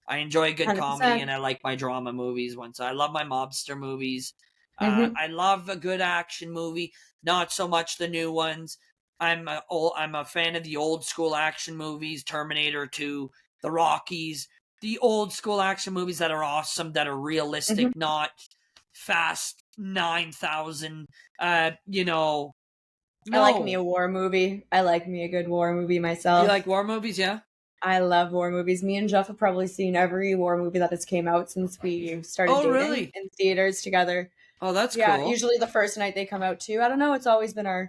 I enjoy good 100%. comedy, and I like my drama movies. I love my mobster movies. I love a good action movie. Not so much the new ones. I'm a fan of the old school action movies, Terminator 2, the Rockies, the old school action movies that are awesome, that are realistic, not Fast 9,000. No. I like me a war movie. I like me a good war movie myself. You like war movies, yeah? I love war movies. Me and Jeff have probably seen every war movie that has came out since we started dating in theaters together. Oh, that's cool. Yeah, usually the first night they come out too. I don't know. It's always been I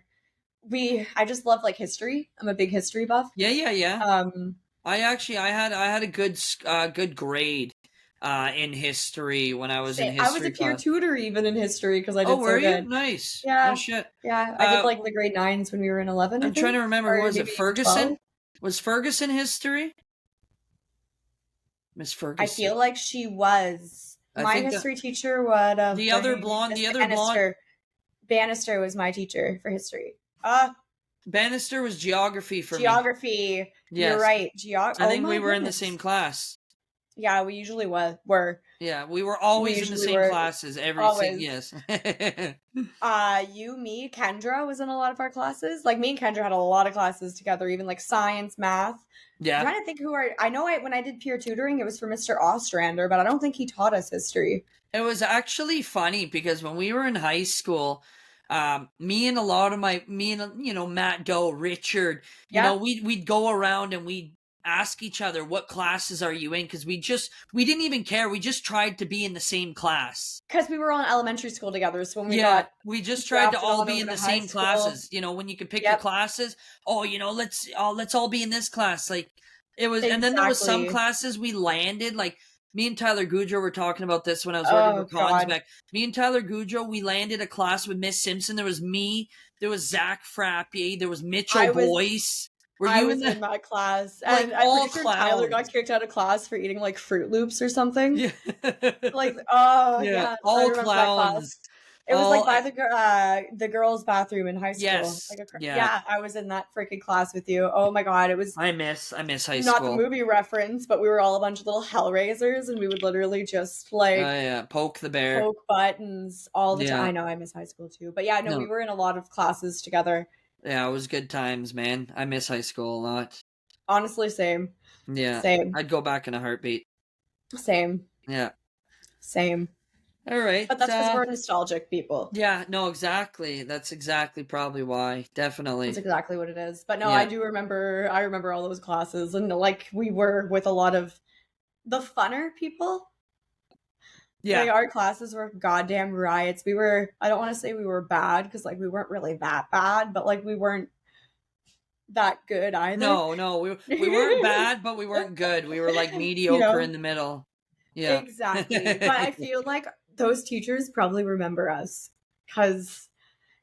just love like history. I'm a big history buff. Yeah. I had a good grade in history when I was in history. I was a peer tutor even in history because I did were so you? good. Nice. Yeah. Oh, shit. Yeah, I did like the grade 9s when we were in 11. I'm trying to remember. Was it Ferguson? 12? Was Ferguson history? Miss Ferguson. I feel like she was. My history teacher would have. The other blonde. Bannister was my teacher for history. Bannister was geography for me. Geography. Yes. You're right. I think we were in the same class. Yeah, we usually were. Yeah, we were always in the same classes. Yes. You, me, Kendra was in a lot of our classes. Like me and Kendra had a lot of classes together, even like science, math. Yeah. I'm trying to think when I did peer tutoring, it was for Mr. Ostrander, but I don't think he taught us history. It was actually funny because when we were in high school, me and Matt Doe, Richard, we'd go around and we'd ask each other, what classes are you in? Because we didn't even care. We just tried to be in the same class. Because we were all in elementary school together. So when we just tried to all be in the same classes. When you could pick your classes, let's all be in this class. Like it was, and then there was some classes we landed, like me and Tyler Goudreau were talking about this when I was working for Consbeck. Me and Tyler Goudreau, we landed a class with Miss Simpson. There was me, there was Zach Frappier, there was Mitchell Boyce. I was in my class, and I'm pretty sure Tyler got kicked out of class for eating like Fruit Loops or something. Yeah. All clowns. It was like by the girls' bathroom in high school. Yes. I was in that freaking class with you. Oh my god, it was. I miss high school. Not the movie reference, but we were all a bunch of little hellraisers, and we would literally just poke the bear, poke buttons all the time. I know I miss high school too, but we were in a lot of classes together. Yeah, it was good times, man. I miss high school a lot. Honestly, same. Yeah. Same. I'd go back in a heartbeat. Same. Yeah. Same. All right. But that's because we're nostalgic people. Yeah, no, exactly. That's exactly probably why. Definitely. That's exactly what it is. But no, I remember all those classes, and like we were with a lot of the funner people. Yeah. Like our classes were goddamn riots. I don't want to say we were bad because like we weren't really that bad, but like we weren't that good either. No, we weren't bad, but we weren't good. We were like mediocre in the middle. Yeah. Exactly. But I feel like those teachers probably remember us because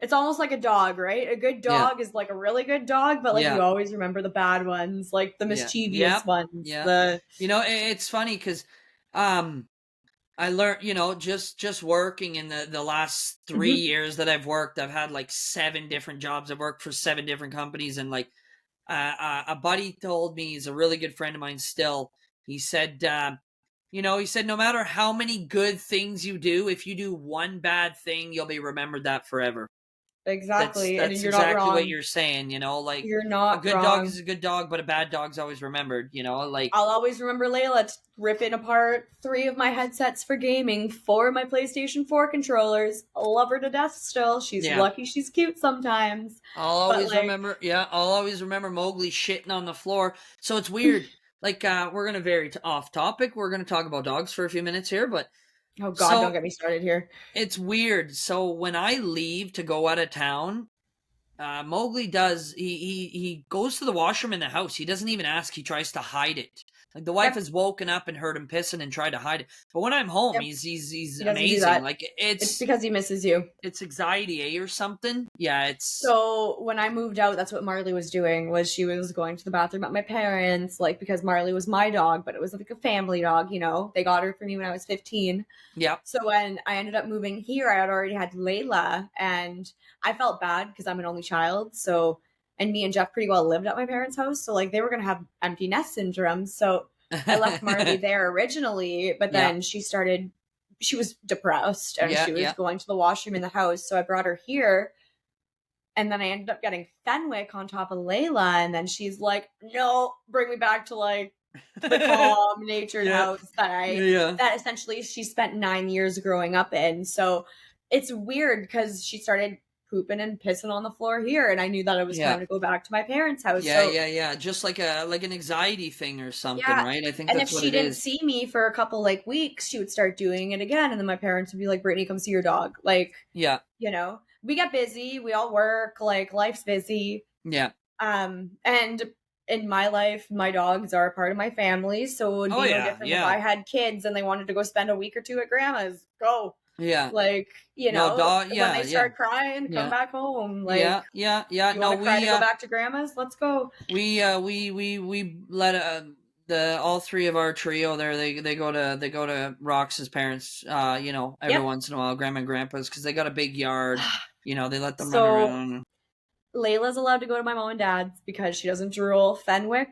it's almost like a dog, right? A good Yeah. dog is like a really good dog, but like Yeah. you always remember the bad ones, like the Yeah. mischievous Yep. ones. Yeah. The It's funny because um I learned, just working in the last 3 years that I've worked, I've had like 7 different jobs. I've worked for 7 different companies, and like a buddy told me, he's a really good friend of mine still. He said, he said, no matter how many good things you do, if you do one bad thing, you'll be remembered that forever. That's exactly, and that's you're not exactly what wrong. you're saying. Like You're a not good dog wrong. is a good dog, but a bad dog's always remembered. Like I'll always remember Layla ripping apart 3 of my headsets for gaming, 4 of my PlayStation 4 controllers. I love her to death still. She's yeah. lucky she's cute sometimes. I'll But always like, remember. Yeah, I'll always remember Mowgli shitting on the floor. So it's weird. Like we're gonna vary off topic. We're gonna talk about dogs for a few minutes here, but oh god, don't so get me started here. it's weird. So when I leave to go out of town, Mowgli does. He goes to the washroom in the house. He doesn't even ask. He tries to hide it. Like the wife Yep, has woken up and heard him pissing and tried to hide it. But when I'm home, yep. he's He doesn't do amazing. that. Like It's because he misses you. it's anxiety, or something. Yeah, it's So when I moved out, that's what Marley was doing. Was she was going to the bathroom at my parents, like because Marley was my dog, but it was like a family dog. They got her for me when I was 15. yeah. So when I ended up moving here, I had already had Layla, and I felt bad because I'm an only child. So, and me and Jeff pretty well lived at my parents' house, so like they were gonna have empty nest syndrome. So I left Marley there originally, but Yeah. then she was depressed and Yeah, she was yeah. going to the washroom in the house. So I brought her here, and then I ended up getting Fenwick on top of Layla, and then she's like, "No, bring me back to like the calm natured Yeah. house Yeah. that essentially she spent 9 years growing up in." So it's weird because she started pooping and pissing on the floor here, and I knew that it was Yeah. time to go back to my parents' house. Yeah, So yeah. Just like an anxiety thing or something, yeah. right? I think And if that's what she it didn't is. see me for a couple like weeks, she would start doing it again, and then my parents would be like, "Brittany, come see your dog." Like, Yeah. we get busy, we all work, like life's busy. Yeah. And in my life, my dogs are a part of my family, so it would Oh be no yeah, different if yeah. I had kids and they wanted to go spend a week or two at grandma's. Go. Yeah. Like, No, dog. when Yeah, they yeah. start crying, come Yeah. back home. Yeah, Like, yeah, yeah. you No, want to cry to we go back to grandma's? Let's go. we let the all 3 of our trio there. They go to Rox's parents. Every Yep. once in a while, grandma and grandpa's, because they got a big yard. They let them run So around. Layla's allowed to go to my mom and dad's because she doesn't drool. Fenwick,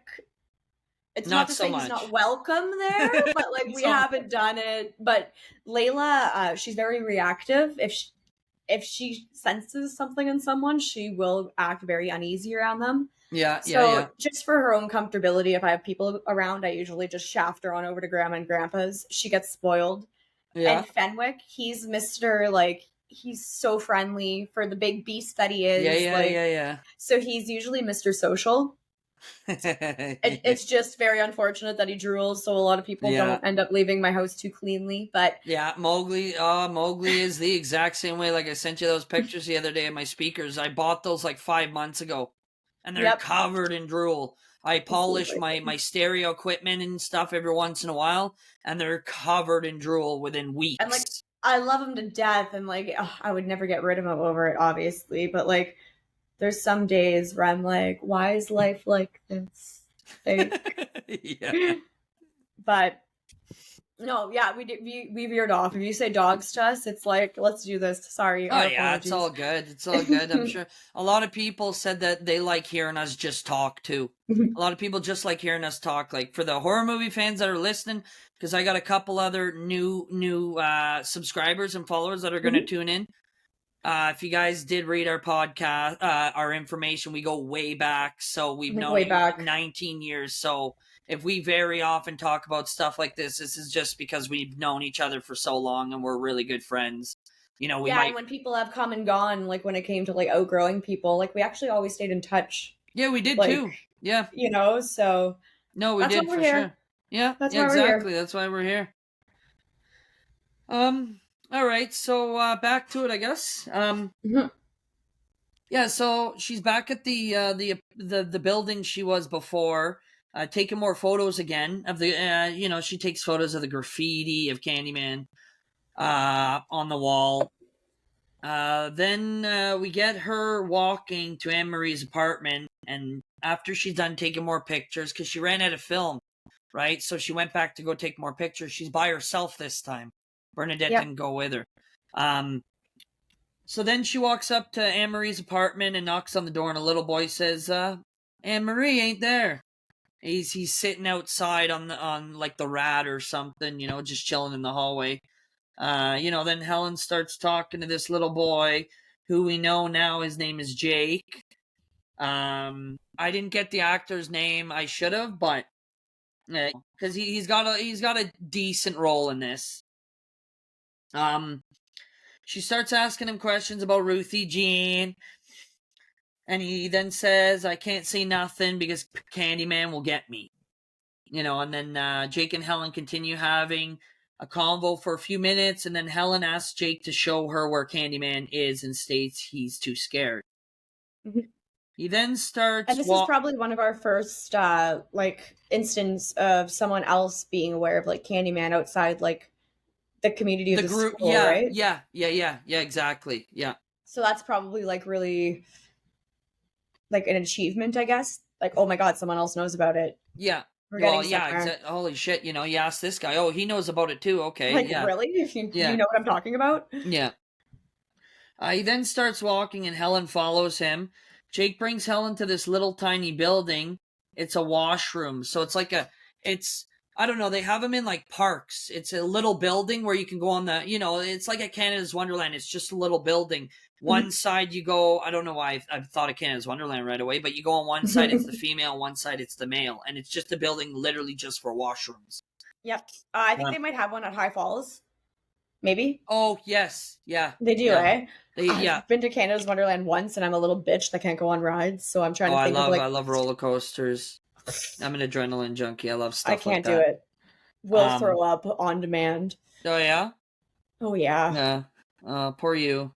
it's not Not to so say he's much. not welcome there, but like we So- haven't done it. But Layla, she's very reactive. If she senses something in someone, she will act very uneasy around them. Yeah, So yeah, just for her own comfortability, if I have people around, I usually just shaft her on over to grandma and grandpa's. She gets spoiled. yeah. And Fenwick, he's Mr. like he's so friendly for the big beast that he is. Yeah. So he's usually Mr. Social. It's just very unfortunate that he drools, so a lot of people Yeah. don't end up leaving my house too cleanly. But Yeah, Mowgli is the exact same way. Like I sent you those pictures the other day of my speakers. I bought those like 5 months ago, and they're Yep. covered in drool. I polish my stereo equipment and stuff every once in a while, and they're covered in drool within weeks. and like I love him to death, and like I would never get rid of him over it, obviously. But like, there's some days where I'm like, why is life like this? Like, Yeah. but no, yeah, we veered off. If you say dogs to us, it's like, let's do this. Sorry. Oh our yeah, it's all good. It's all good. I'm sure a lot of people said that they like hearing us just talk too. A lot of people just like hearing us talk. Like for the horror movie fans that are listening, because I got a couple other new subscribers and followers that are going to tune in. If you guys did read our podcast, our information, we go way back. So we've known way you back 19 years. So if we very often talk about stuff like this is just because we've known each other for so long and we're really good friends. We yeah, might. and when people have come and gone, like when it came to like outgrowing people, like we actually always stayed in touch. Yeah, we did Like, too. Yeah. So No, we that's did why we're for here. sure. Yeah, That's yeah, why we're here. exactly. That's why we're here. All right, so back to it, I guess. Mhm. Yeah, so she's back at the building she was before, taking more photos again of the she takes photos of the graffiti of Candyman. on the wall. Then we get her walking to Anne Marie's apartment, and after she's done taking more pictures, because she ran out of film, right? So she went back to go take more pictures. She's by herself this time. Bernadette Yep. didn't go with her. So then she walks up to Anne Marie's apartment and knocks on the door, and a little boy says, Anne Marie ain't there. He's sitting outside on like the rat or something, just chilling in the hallway. Then Helen starts talking to this little boy who we know now his name is Jake. I didn't get the actor's name. I should have, but because he's got a decent role in this. She starts asking him questions about Ruthie Jean, and he then says, "I can't say nothing because Candyman will get me." And then Jake and Helen continue having a convo for a few minutes, and then Helen asks Jake to show her where Candyman is and states he's too scared. Mm-hmm. He then starts... And this is probably one of our first, instance of someone else being aware of, Candyman outside, the community of the group, school, right? Yeah, exactly, yeah. So that's probably, really, an achievement, I guess. Oh my god, someone else knows about it. Yeah. We're getting somewhere. Holy shit, you ask this guy, oh, he knows about it too, okay, yeah. Really? You know what I'm talking about? Yeah. He then starts walking and Helen follows him. Jake brings Helen to this little tiny building. It's a washroom. So it's I don't know, they have them in parks. It's a little building where you can go on it's like at Canada's Wonderland. It's just a little building. One side you go, I don't know why I thought of Canada's Wonderland right away, but you go on one side, it's the female, one side it's the male. And it's just a building literally just for washrooms. Yep. I think they might have one at High Falls. Maybe. Oh, yes. Yeah. They do, eh? Yeah. I've been to Canada's Wonderland once, and I'm a little bitch that can't go on rides, so I'm trying to think I love roller coasters. I'm an adrenaline junkie. I love stuff like that. I can't do it. Will throw up on demand. Oh, yeah? Oh, yeah. Yeah. Poor you.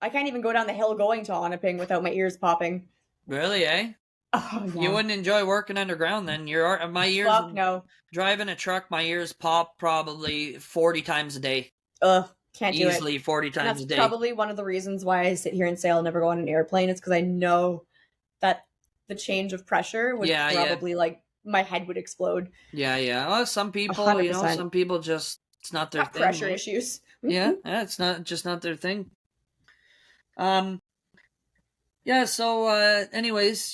I can't even go down the hill going to Onaping without my ears popping. Really, eh? Oh, yeah. You wouldn't enjoy working underground then. My ears... Fuck no. Driving a truck, my ears pop probably 40 times a day. Ugh. Can't do it. Easily 40 times a day. That's probably one of the reasons why I sit here and say I'll never go on an airplane. It's because I know that the change of pressure would probably my head would explode. Yeah. Well, some people, 100%. some people just, it's not their thing. Pressure issues. Yeah, it's not their thing. Yeah, so anyways,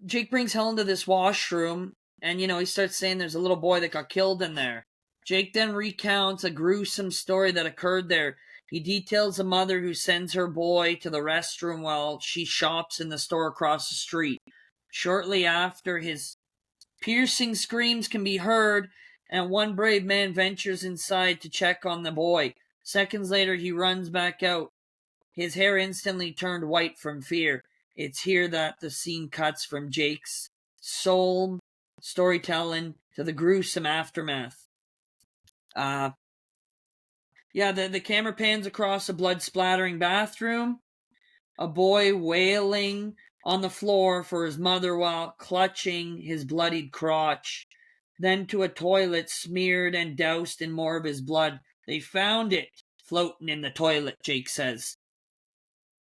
Jake brings Helen to this washroom, and he starts saying there's a little boy that got killed in there. Jake then recounts a gruesome story that occurred there. He details a mother who sends her boy to the restroom while she shops in the store across the street. Shortly after, his piercing screams can be heard, and one brave man ventures inside to check on the boy. Seconds later, he runs back out. His hair instantly turned white from fear. It's here that the scene cuts from Jake's soul storytelling to the gruesome aftermath. The camera pans across a blood-splattering bathroom. A boy wailing on the floor for his mother while clutching his bloodied crotch. Then to a toilet smeared and doused in more of his blood. They found it floating in the toilet, Jake says.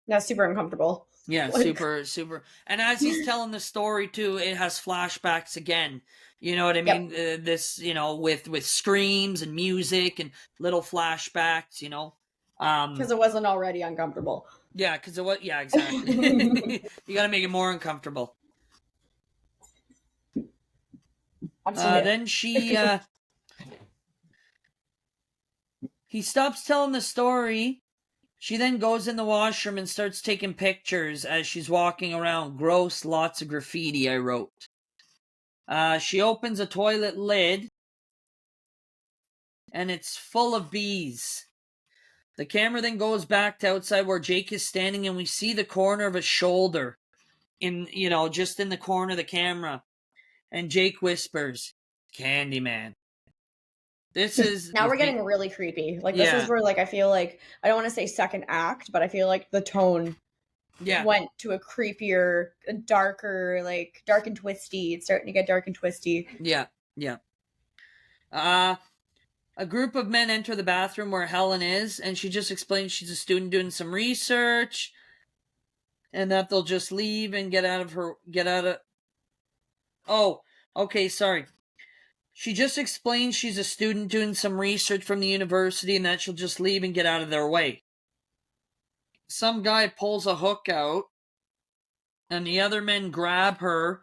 That's super uncomfortable. Yeah, super. And as he's telling the story, too, it has flashbacks again. You know what I mean? Yep. This, with screams and music and little flashbacks, Because it wasn't already uncomfortable. Yeah, because it was... Yeah, exactly. You got to make it more uncomfortable. Then she... He stops telling the story. She then goes in the washroom and starts taking pictures as she's walking around. Gross, lots of graffiti, I wrote. She opens a toilet lid, and it's full of bees. The camera then goes back to outside where Jake is standing, and we see the corner of his shoulder, just in the corner of the camera. And Jake whispers, "Candyman." This is... Now we're getting really creepy. This is where, I feel like, I don't want to say second act, but I feel like the tone went to a creepier, darker, dark and twisty. It's starting to get dark and twisty. Yeah. a group of men enter the bathroom where Helen is, and she just explains she's a student doing some research, and that they'll just leave and get out of. Oh, okay, sorry. She just explains she's a student doing some research from the university and that she'll just leave and get out of their way. Some guy pulls a hook out, and the other men grab her,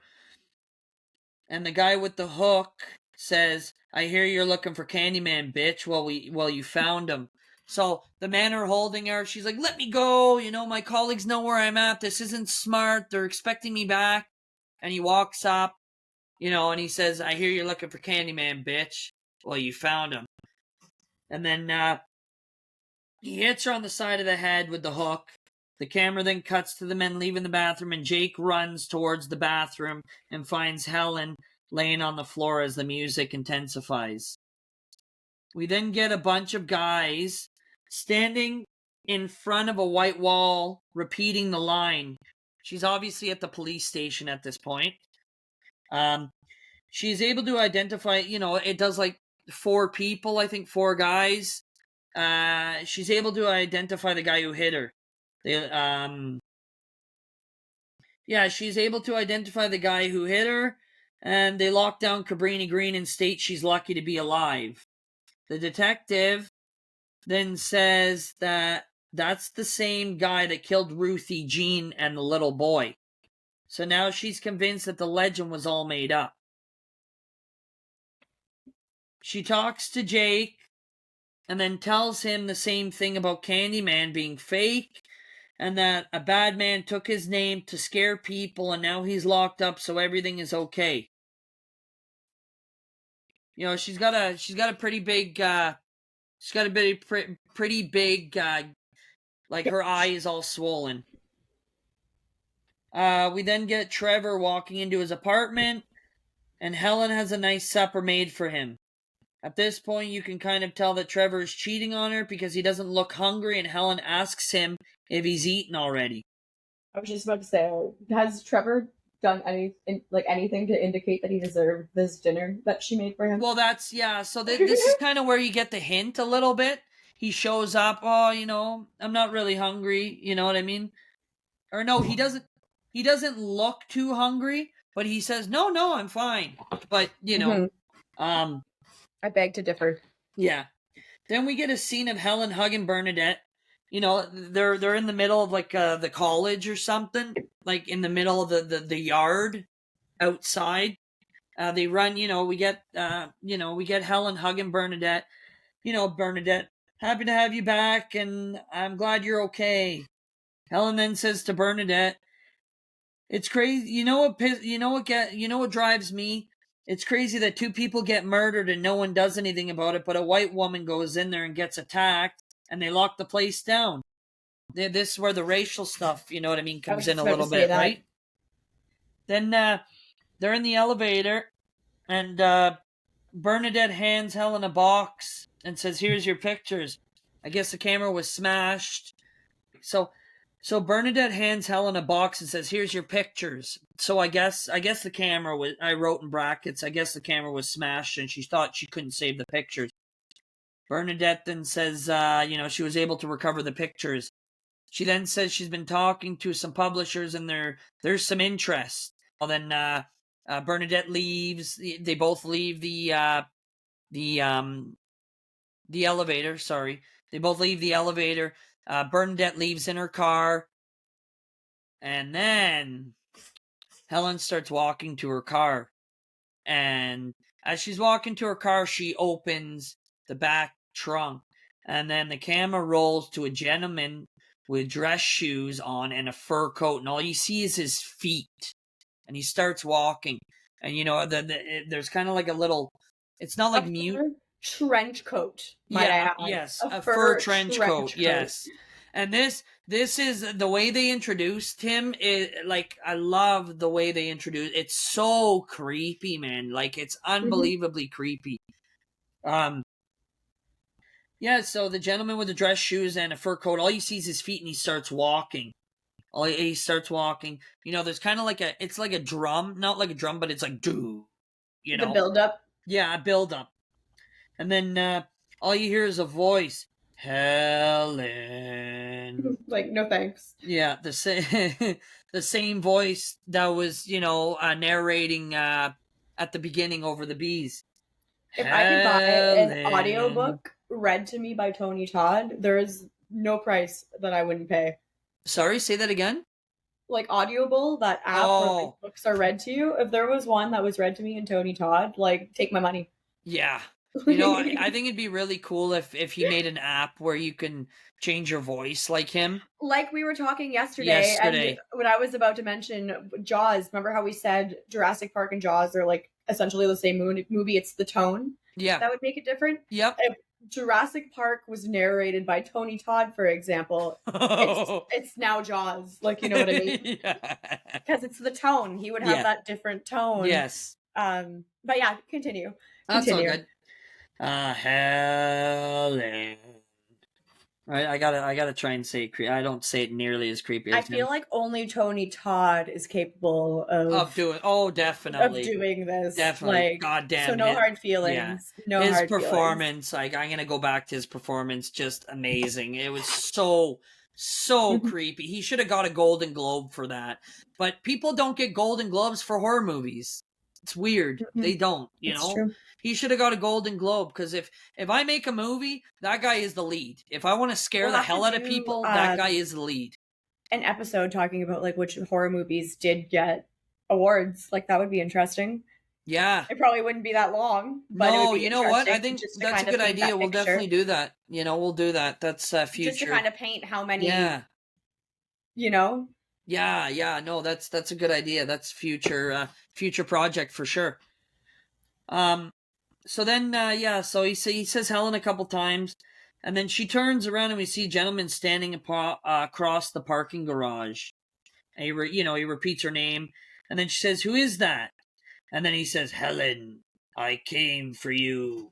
and the guy with the hook says, "I hear you're looking for Candyman, bitch. Well, you found him." So the men are holding her. She's like, "Let me go. My colleagues know where I'm at. This isn't smart. They're expecting me back." And he walks up, and he says, "I hear you're looking for Candyman, bitch. Well, you found him." And then he hits her on the side of the head with the hook. The camera then cuts to the men leaving the bathroom, and Jake runs towards the bathroom and finds Helen laying on the floor as the music intensifies. We then get a bunch of guys standing in front of a white wall, repeating the line. She's obviously at the police station at this point. She's able to identify, it does like 4 people, I think 4 guys. She's able to identify the guy who hit her. She's able to identify the guy who hit her, and they lock down Cabrini Green and state she's lucky to be alive. The detective then says that that's the same guy that killed Ruthie, Jean, and the little boy. So now she's convinced that the legend was all made up. She talks to Jake and then tells him the same thing about Candyman being fake, and that a bad man took his name to scare people, and now he's locked up, so everything is okay. She's got a pretty big, pretty big, like her eye is all swollen. We then get Trevor walking into his apartment, and Helen has a nice supper made for him. At this point, you can kind of tell that Trevor is cheating on her because he doesn't look hungry, and Helen asks him if he's eaten already. I was just about to say, has Trevor done anything to indicate that he deserved this dinner that she made for him? Well, so this is kind of where you get the hint a little bit. He shows up, I'm not really hungry, you know what I mean? Or no, he doesn't look too hungry, but he says, no, I'm fine. But, I beg to differ. Yeah. Then we get a scene of Helen hugging Bernadette. They're in the middle of like the college or something, like in the middle of the yard outside. They run, we get Helen hugging Bernadette. Bernadette, happy to have you back, and I'm glad you're okay. Helen then says to Bernadette, "It's crazy. You know what drives me? It's crazy that 2 people get murdered and no one does anything about it, but a white woman goes in there and gets attacked, and they lock the place down." This is where the racial stuff, comes in a little bit, right? Then they're in the elevator, and Bernadette hands Helen a box and says, "Here's your pictures." I guess the camera was smashed. So Bernadette hands Helen a box and says, "Here's your pictures." So I guess the camera was, I wrote in brackets, I guess the camera was smashed and she thought she couldn't save the pictures. Bernadette then says, she was able to recover the pictures. She then says she's been talking to some publishers and there's some interest. Well, then Bernadette leaves. They both leave the elevator. Sorry, they both leave the elevator. Bernadette leaves in her car, and then Helen starts walking to her car. And as she's walking to her car, she opens the back trunk, and then the camera rolls to a gentleman with dress shoes on and a fur coat, and all you see is his feet. And he starts walking, and there's kind of like a little. It's not like mute. Trench coat. Yes, a fur trench coat. Yes, and this is the way they introduced him. I love the way they introduced. It's so creepy, man. Like, it's unbelievably creepy. Yeah. So the gentleman with the dress shoes and a fur coat, all you see is his feet, and he starts walking. He starts walking. There's kind of it's like a drum, not like a drum, but it's like, do. The build up. Yeah, a build up. And then all you hear is a voice, Helen. Like, no thanks. Yeah, the same the same voice that was, narrating at the beginning over the bees. If I could buy an Helen. audiobook read to me by Tony Todd, there is no price that I wouldn't pay. Sorry, say that again? Like Audible, that app where like Oh, books are read to you. If there was one that was read to me in Tony Todd, like take my money. yeah. I think it'd be really cool if he made an app where you can change your voice like him. Like we were talking yesterday, and when I was about to mention Jaws, remember how we said Jurassic Park and Jaws are like essentially the same movie? It's the tone Yeah. that would make it different. Yep. If Jurassic Park was narrated by Tony Todd, for example, it's now Jaws. Like, you know what I mean? Yeah. Because it's the tone. He would have that different tone. Yes. But yeah, continue. That's all good. Helen. Right, I gotta try and say it. I don't say it nearly as creepy as I feel like only Tony Todd is capable of doing. Oh, definitely of doing this. Definitely, like, God damn. So no hard feelings. Yeah. No his hard performance. feelings. Like, I'm gonna go back to his performance. Just amazing. It was so creepy. He should have got a Golden Globe for that. But people don't get Golden Globes for horror movies. It's weird. Mm-hmm. They don't. It's true. He should have got a Golden Globe, because if I make a movie, that guy is the lead. If I want to scare the hell out of people, that guy is the lead. An episode talking about like which horror movies did get awards. Like, that would be interesting. Yeah. It probably wouldn't be that long. But no, you know what? I think that's a good idea. We'll definitely do that. We'll do that. That's future. Just to kind of paint how many. Yeah. Yeah, no, that's a good idea. That's future project for sure. So then, so he says Helen a couple times, and then she turns around and we see a gentleman standing across the parking garage. And he repeats her name, and then she says, "Who is that?" And then he says, "Helen, I came for you."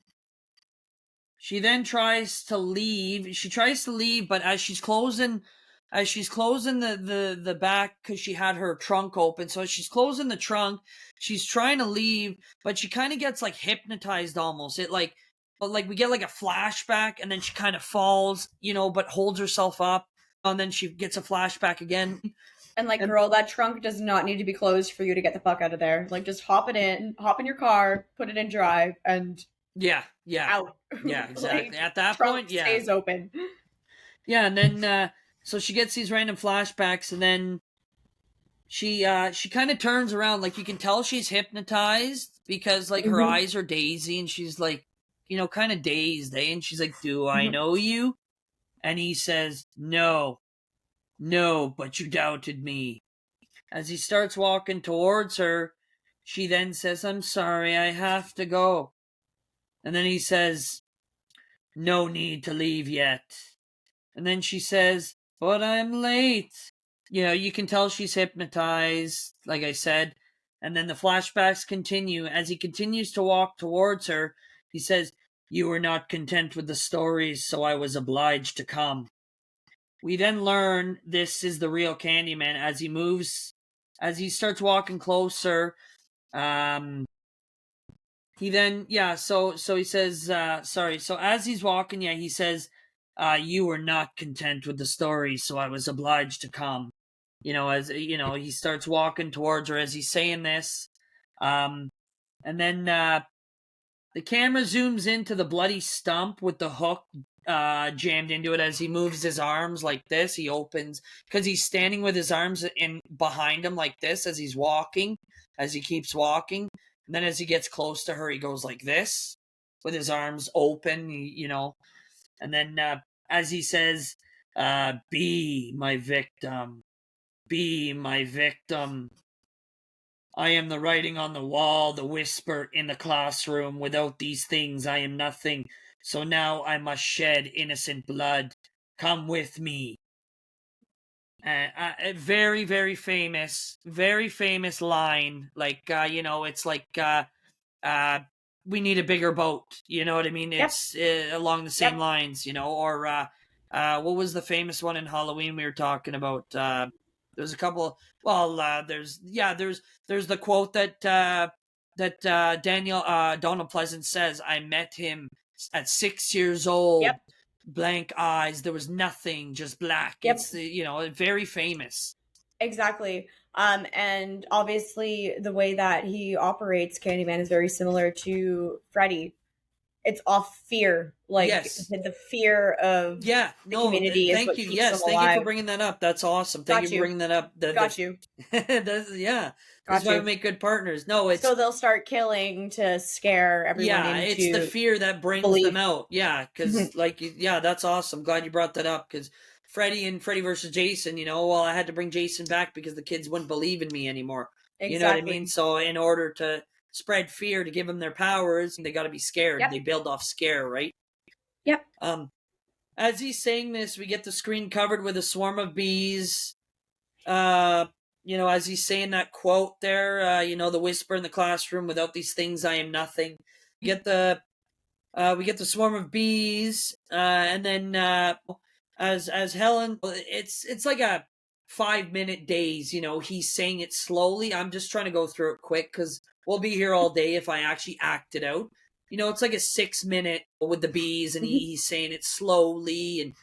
She then tries to leave. She tries to leave, but as she's closing the back, because she had her trunk open, so as she's closing the trunk, she's trying to leave, but she kind of gets like hypnotized almost. But we get like a flashback, and then she kind of falls, but holds herself up, and then she gets a flashback again. And girl, that trunk does not need to be closed for you to get the fuck out of there. Like, just hop in your car, put it in drive, and yeah, out. Yeah, exactly. At that point, yeah, stays open. Yeah, and then so she gets these random flashbacks, and then she kind of turns around, like you can tell she's hypnotized, because like her eyes are daisy, and she's like, kind of dazed, and she's like, "Do I know you?" And he says, No, but you doubted me. As he starts walking towards her, she then says, "I'm sorry, I have to go." And then he says, "No need to leave yet." And then she says, "But I'm late." You can tell she's hypnotized, like I said. And then the flashbacks continue. As he continues to walk towards her, he says, "You were not content with the stories, so I was obliged to come." We then learn this is the real Candyman as he starts walking closer. He then, so he says, sorry. So as he's walking, he says, "You were not content with the story, so I was obliged to come." As he starts walking towards her as he's saying this. And then the camera zooms into the bloody stump with the hook jammed into it as he moves his arms like this. He opens, because he's standing with his arms in behind him like this as he's walking, as he keeps walking. And then as he gets close to her, he goes like this with his arms open, And then as he says, "Be my victim. Be my victim. I am the writing on the wall, the whisper in the classroom. Without these things, I am nothing. So now I must shed innocent blood. Come with me." Very, very famous line. Like, it's like, we need a bigger boat. You know what I mean? Yep. It's along the same lines, or what was the famous one in Halloween we were talking about? There's a couple. Well, there's the quote that Donald Pleasance says, "I met him at 6 years old. Yep. Blank eyes. There was nothing, just black. Yep. It's very famous. Exactly. And obviously the way that he operates Candyman is very similar to Freddy. It's off fear, like Yes. the fear of Yeah. the No. community is Thank what you. keeps Yes. them Thank you for alive. bringing that up. That's awesome. Thank you for bringing that up. Got you. Yeah. That's why we make good partners. No, it's so they'll start killing to scare everyone into. it's the fear that brings them out. Yeah, because that's awesome. Glad you brought that up. Because Freddy and Freddy versus Jason, I had to bring Jason back because the kids wouldn't believe in me anymore. Exactly. You know what I mean? So in order to spread fear, to give them their powers, they got to be scared. Yep. They build off scare, right? Yep. As he's saying this, we get the screen covered with a swarm of bees. As he's saying that quote there, the whisper in the classroom, without these things, I am nothing. We get the swarm of bees, and then as Helen, it's like a 5-minute daze. He's saying it slowly. I'm just trying to go through it quick because we'll be here all day if I actually act it out. It's like a 6-minute with the bees, and he's saying it slowly,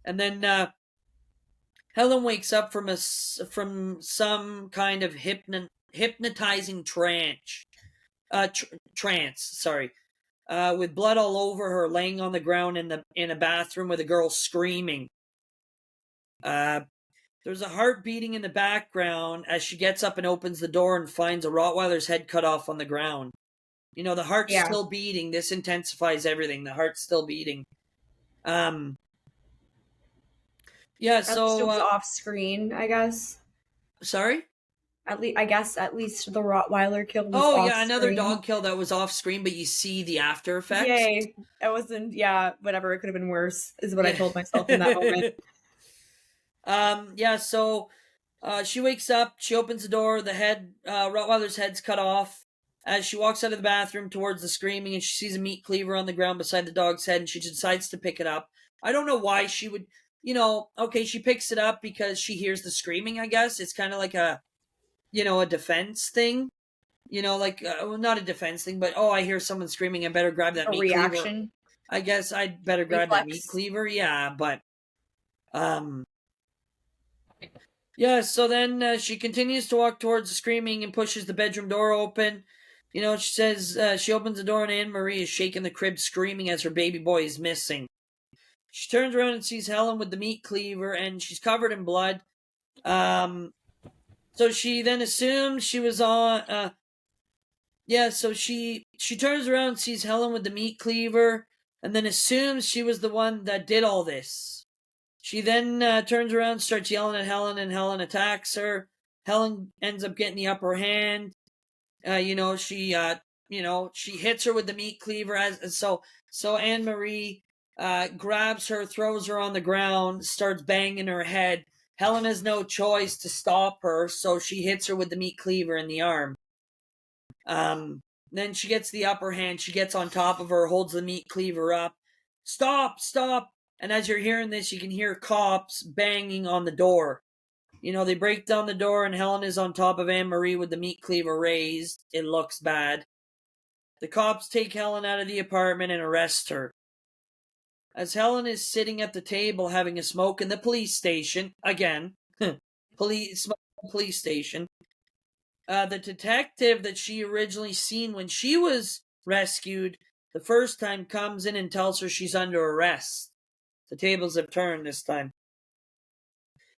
and then Helen wakes up from some kind of hypnotizing trance. Sorry. With blood all over her, laying on the ground in a bathroom with a girl screaming. There's a heart beating in the background as she gets up and opens the door and finds a Rottweiler's head cut off on the ground. The heart's still beating. This intensifies everything. The heart's still beating. So it was off screen, I guess. Sorry? At least the Rottweiler kill was off Oh yeah, another screen. dog kill that was off screen, but you see the after effects. Yay! It wasn't. Yeah, whatever. It could have been worse. Is what I told myself in that moment. So she wakes up. She opens the door. The Rottweiler's head's cut off. As she walks out of the bathroom towards the screaming, and she sees a meat cleaver on the ground beside the dog's head, and she decides to pick it up. I don't know why she would. She picks it up because she hears the screaming. I guess it's kind of like a defense thing. Not a defense thing, but I hear someone screaming. I better grab that meat reaction. Cleaver. I guess I'd better grab that meat cleaver. Yeah, but so then she continues to walk towards the screaming and pushes the bedroom door open. She says she opens the door and Anne-Marie is shaking the crib, screaming as her baby boy is missing. She turns around and sees Helen with the meat cleaver, and she's covered in blood. So she then assumes she was on. So she turns around and sees Helen with the meat cleaver, and then assumes she was the one that did all this. She then turns around and starts yelling at Helen, and Helen attacks her. Helen ends up getting the upper hand. She hits her with the meat cleaver. So Anne-Marie grabs her, throws her on the ground, starts banging her head. Helen has no choice to stop her, so she hits her with the meat cleaver in the arm. Then she gets the upper hand. She gets on top of her, holds the meat cleaver up. Stop! And as you're hearing this, you can hear cops banging on the door. They break down the door, and Helen is on top of Anne-Marie with the meat cleaver raised. It looks bad. The cops take Helen out of the apartment and arrest her. As Helen is sitting at the table having a smoke in the police station, again, police station, the detective that she originally seen when she was rescued the first time comes in and tells her she's under arrest. The tables have turned this time.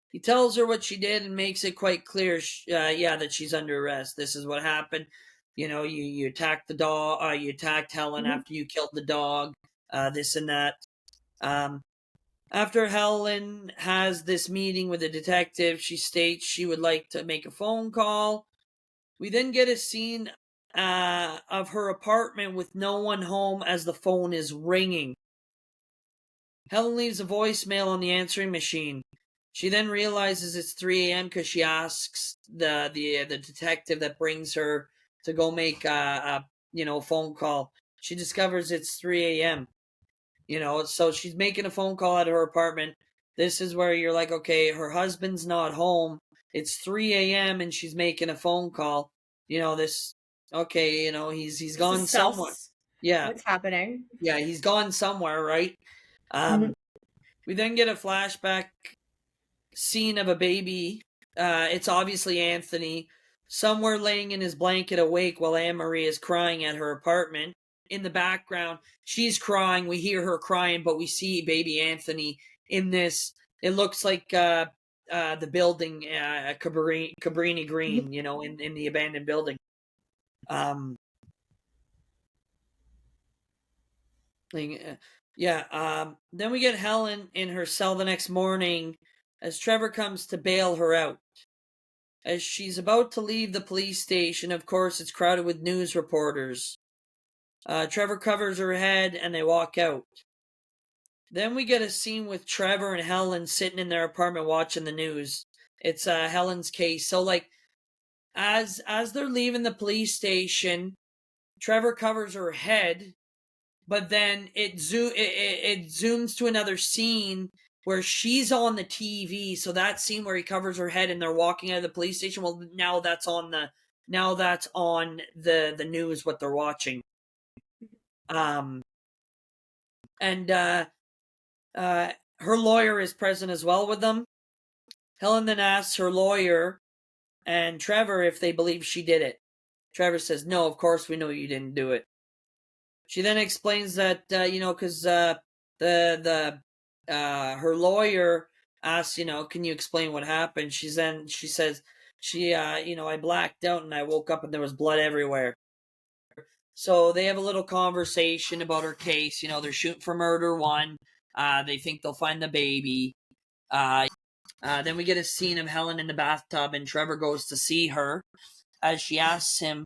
He tells her what she did and makes it quite clear, that she's under arrest. This is what happened. You attacked the dog. You attacked Helen after you killed the dog. This and that. After Helen has this meeting with the detective, she states she would like to make a phone call. We then get a scene of her apartment with no one home as the phone is ringing. Helen leaves a voicemail on the answering machine. She then realizes it's 3 a.m. because she asks the detective that brings her to go make a phone call. She discovers it's 3 a.m. So she's making a phone call at her apartment. This is where you're like, okay, her husband's not home. It's 3 a.m. and she's making a phone call. He's gone somewhere. Yeah, What's happening? yeah, he's gone somewhere, right? Mhm. We then get a flashback scene of a baby. It's obviously Anthony, somewhere laying in his blanket awake while Anne Marie is crying at her apartment. In the background, she's crying. We hear her crying, but we see baby Anthony in this. It looks like the building, Cabrini Green, in the abandoned building. Um, yeah. Then we get Helen in her cell the next morning as Trevor comes to bail her out. As she's about to leave the police station, of course, it's crowded with news reporters. Trevor covers her head and they walk out. Then we get a scene with Trevor and Helen sitting in their apartment watching the news. It's Helen's case. So, like, as they're leaving the police station, Trevor covers her head, but then it zooms to another scene where she's on the TV. So that scene where he covers her head and they're walking out of the police station. Well, now that's on the news what they're watching. And her lawyer is present as well with them. Helen then asks her lawyer and Trevor if they believe she did it. Trevor says, "No, of course we know you didn't do it." She then explains that because her lawyer asks, can you explain what happened? She says I blacked out and I woke up and there was blood everywhere. So they have a little conversation about her case. They're shooting for murder one. They think they'll find the baby. Then we get a scene of Helen in the bathtub and Trevor goes to see her as she asks him,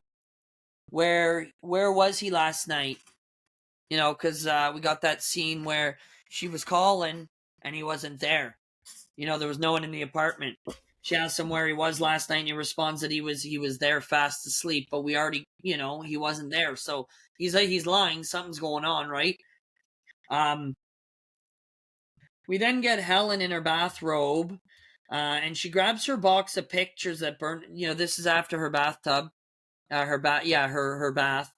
where was he last night? Because we got that scene where she was calling and he wasn't there. There was no one in the apartment. She asked him where he was last night, and he responds that he was there fast asleep. But we already, he wasn't there. So he's lying. Something's going on, right? We then get Helen in her bathrobe, and she grabs her box of pictures that burn. This is after her bathtub, her bath.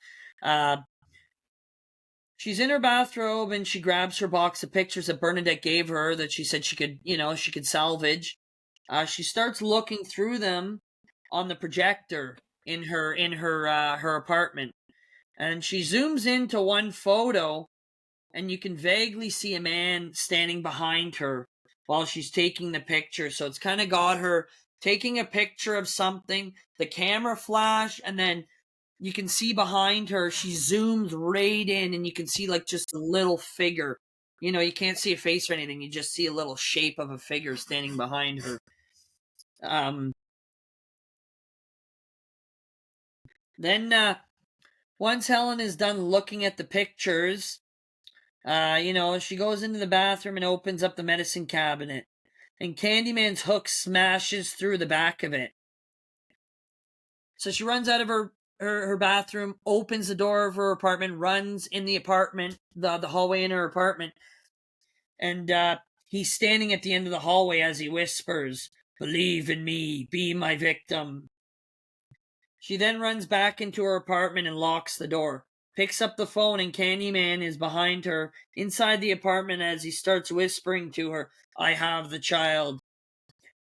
She's in her bathrobe and she grabs her box of pictures that Bernadette gave her that she said she could salvage. She starts looking through them on the projector in her apartment, and she zooms into one photo, and you can vaguely see a man standing behind her while she's taking the picture. So it's kind of got her taking a picture of something, the camera flash, and then you can see behind her, she zooms right in and you can see like just a little figure. You can't see a face or anything. You just see a little shape of a figure standing behind her. Then once Helen is done looking at the pictures, she goes into the bathroom and opens up the medicine cabinet. And Candyman's hook smashes through the back of it. So she runs out of her bathroom, opens the door of her apartment, runs in the apartment, the hallway in her apartment, and he's standing at the end of the hallway as he whispers, "Believe in me, be my victim." She then runs back into her apartment and locks the door, picks up the phone, and Candyman is behind her inside the apartment as he starts whispering to her, "I have the child.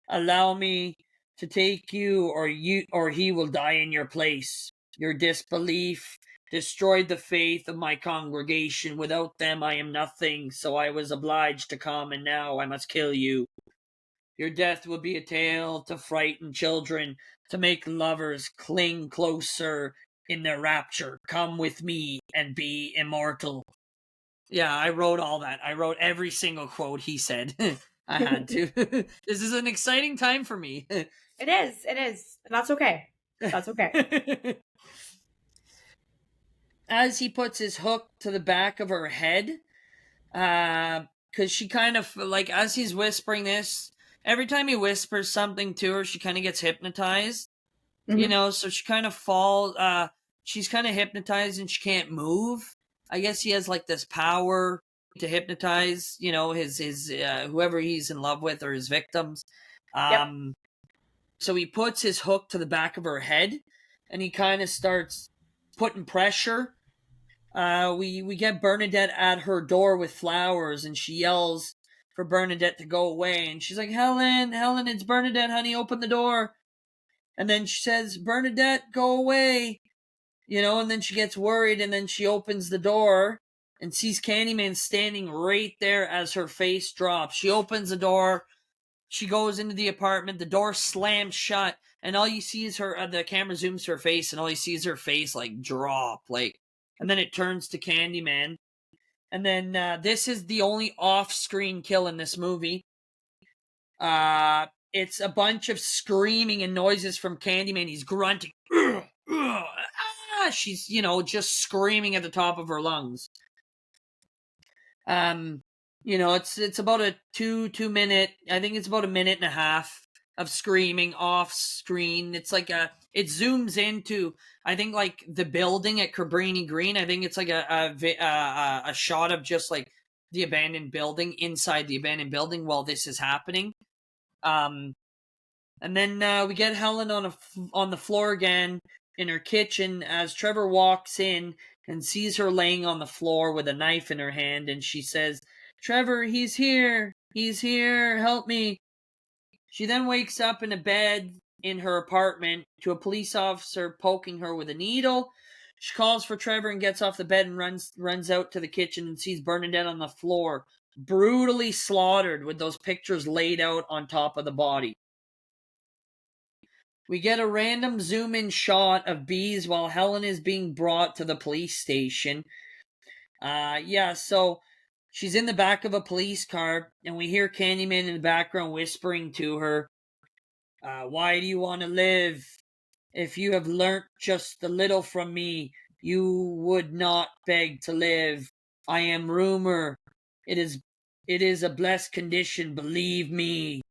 Allow me to take you, or he will die in your place. Your disbelief destroyed the faith of my congregation. Without them I am nothing, so I was obliged to come, and now I must kill you. Your death will be a tale to frighten children, to make lovers cling closer in their rapture. Come with me and be immortal." Yeah, I wrote all that. I wrote every single quote he said. I had to. This is an exciting time for me. It is. And that's okay. That's okay. As he puts his hook to the back of her head, because she kind of, like, as he's whispering this, every time he whispers something to her, she kind of gets hypnotized. So she kind of falls, she's kind of hypnotized and she can't move. I guess he has like this power to hypnotize, his whoever he's in love with or his victims. Yep. So he puts his hook to the back of her head and he kind of starts putting pressure we get Bernadette at her door with flowers, and she yells for Bernadette to go away, and she's like, Helen, it's Bernadette, honey, open the door. And then she says, Bernadette, go away. And then she gets worried, and then she opens the door and sees Candyman standing right there as her face drops. She opens the door, she goes into the apartment, the door slams shut, and all you see is her, the camera zooms to her face, and all you see is her face, drop, and then it turns to Candyman. And then, this is the only off-screen kill in this movie. It's a bunch of screaming and noises from Candyman. He's grunting. She's, just screaming at the top of her lungs. It's about a two minute, I think it's about a minute and a half of screaming off screen. It's like it zooms into, I think, the building at Cabrini Green. I think it's like a shot of just the abandoned building, inside the abandoned building while this is happening. And then we get Helen on the floor again in her kitchen as Trevor walks in and sees her laying on the floor with a knife in her hand, and she says, Trevor, he's here, help me. She then wakes up in a bed in her apartment to a police officer poking her with a needle. She calls for Trevor and gets off the bed and runs out to the kitchen and sees Bernadette on the floor, brutally slaughtered with those pictures laid out on top of the body. We get a random zoom-in shot of bees while Helen is being brought to the police station. So she's in the back of a police car, and we hear Candyman in the background whispering to her, why do you want to live? If you have learnt just a little from me, you would not beg to live. I am rumor. It is a blessed condition, believe me.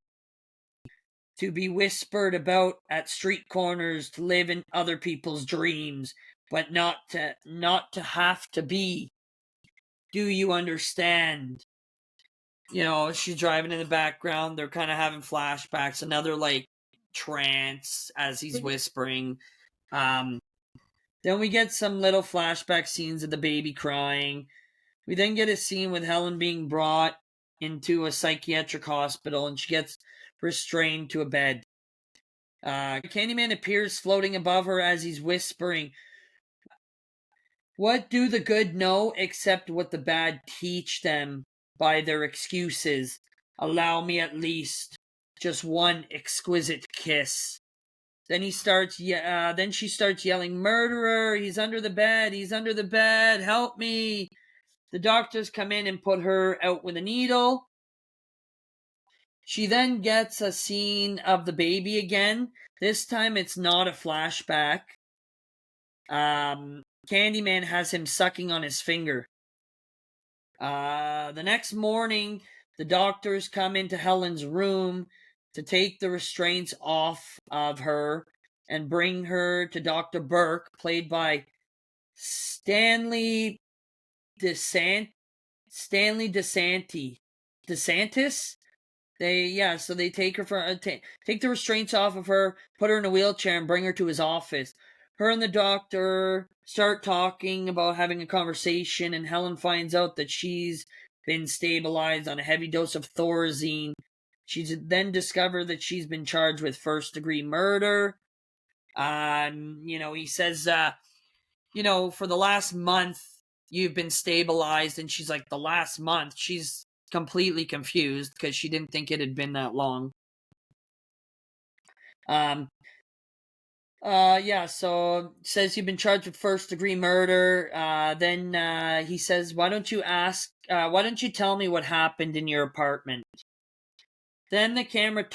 To be whispered about at street corners, to live in other people's dreams, but not to have to be. Do you understand? She's driving in the background. They're kind of having flashbacks. Another trance as he's whispering. Then we get some little flashback scenes of the baby crying. We then get a scene with Helen being brought into a psychiatric hospital, and she gets restrained to a bed. Candyman appears floating above her as he's whispering, what do the good know except what the bad teach them by their excuses? Allow me at least just one exquisite kiss. Then she starts yelling, murderer, he's under the bed, help me. The doctors come in and put her out with a needle. She then gets a scene of the baby again. This time it's not a flashback. Candyman has him sucking on his finger. The next morning, the doctors come into Helen's room to take the restraints off of her and bring her to Dr. Burke, played by Stanley DeSantis. So they take her take the restraints off of her, put her in a wheelchair, and bring her to his office. Her and the doctor start talking about having a conversation, and Helen finds out that she's been stabilized on a heavy dose of Thorazine. She's then discovered that she's been charged with first-degree murder. He says, for the last month, you've been stabilized, and she's like, the last month? She's completely confused because she didn't think it had been that long. So says you've been charged with first-degree murder. Then he says, why don't you tell me what happened in your apartment? Then the camera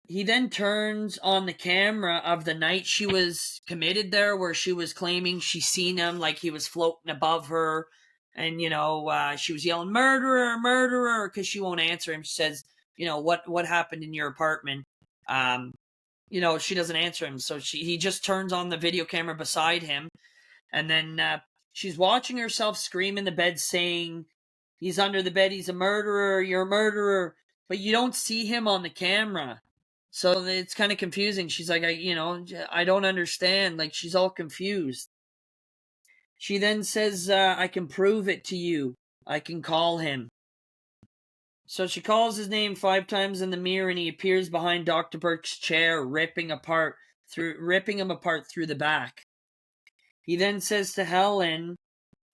he then turns on the camera of the night she was committed there, where she was claiming she seen him, like he was floating above her, and she was yelling, murderer, murderer, because she won't answer him. She says, what happened in your apartment? She doesn't answer him, so he just turns on the video camera beside him, and then she's watching herself scream in the bed, saying, he's under the bed, he's a murderer, you're a murderer, but you don't see him on the camera. So it's kind of confusing. She's like, I don't understand. She's all confused. She then says, I can prove it to you. I can call him. So she calls his name 5 times in the mirror, and he appears behind Dr. Burke's chair, ripping him apart through the back. He then says to Helen,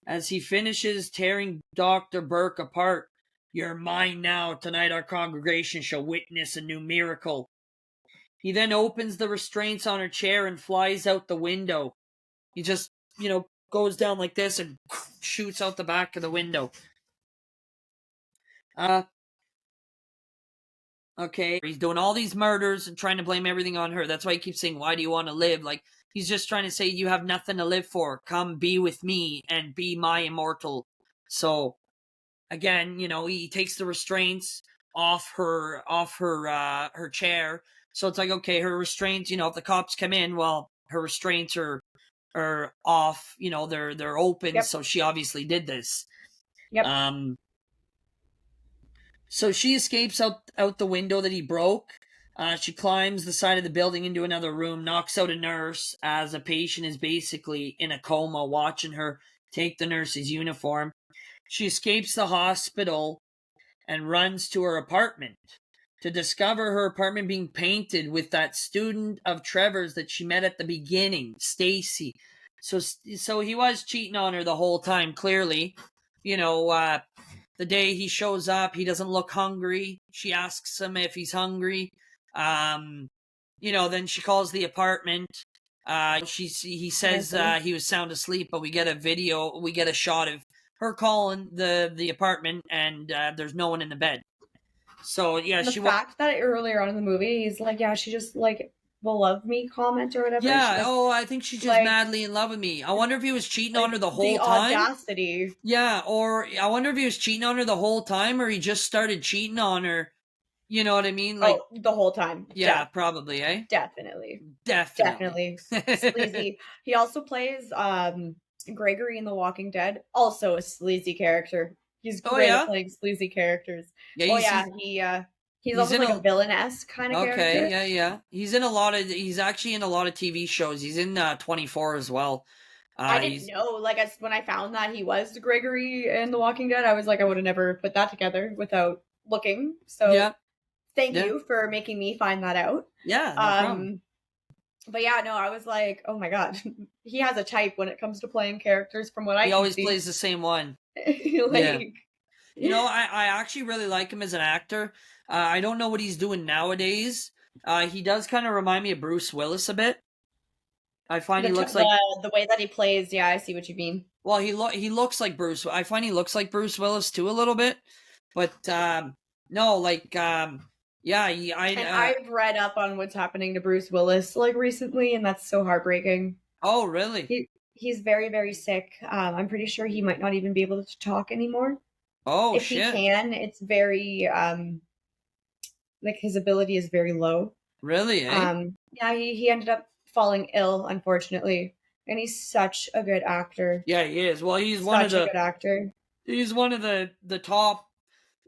as he finishes tearing Dr. Burke apart, "You're mine now. Tonight our congregation shall witness a new miracle." He then opens the restraints on her chair and flies out the window. He just, goes down like this and shoots out the back of the window. Okay, he's doing all these murders and trying to blame everything on her. That's why he keeps saying, "Why do you want to live?" Like, he's just trying to say, you have nothing to live for. Come be with me and be my immortal. So, again, he takes the restraints off her chair. So it's like, okay, her restraints, if the cops come in, well, her restraints are off, they're open. Yep. So she obviously did this. Yep. So she escapes out the window that he broke. She climbs the side of the building into another room, knocks out a nurse as a patient is basically in a coma, watching her take the nurse's uniform. She escapes the hospital and runs to her apartment to discover her apartment being painted with that student of Trevor's that she met at the beginning, Stacy. So he was cheating on her the whole time, clearly. The day he shows up, he doesn't look hungry. She asks him if he's hungry. Then she calls the apartment. He says he was sound asleep, but we get a shot of her calling the apartment, and there's no one in the bed. So yeah, the fact that earlier on in the movie he's like, yeah, she just like will love me comment or whatever. Yeah, I think she's just madly in love with me. I wonder if he was cheating on her the whole time. The audacity. Yeah, or I wonder if he was cheating on her the whole time, or he just started cheating on her. You know what I mean? Like, the whole time. Yeah, probably, eh? Definitely. Sleazy. He also plays Gregory in The Walking Dead. Also a sleazy character. He's great at playing sleazy characters. Yeah, he's almost like a villain-esque kind of character. Okay, yeah. He's actually in a lot of TV shows. He's in 24 as well. I didn't know. Like, when I found that he was Gregory in The Walking Dead, I was like, I would have never put that together without looking. So yeah. Thank you for making me find that out. Yeah, no problem. But yeah, no, I was like, oh my god, he has a type when it comes to playing characters. From what he always plays the same one. Yeah. I actually really like him as an actor. I don't know what he's doing nowadays. He does kind of remind me of Bruce Willis a bit. I find he looks like the way that he plays. Yeah, I see what you mean. Well, he looks like Bruce. I find he looks like Bruce Willis too a little bit, but no, like I've read up on what's happening to Bruce Willis like recently, and that's so heartbreaking. Oh, really? He's very, very sick. I'm pretty sure he might not even be able to talk anymore. Oh, if shit. If he can, it's very like his ability is very low. Really? Eh? Yeah, he ended up falling ill, unfortunately, and he's such a good actor. Yeah, he is. Well, he's one of the good actor. He's one of the top.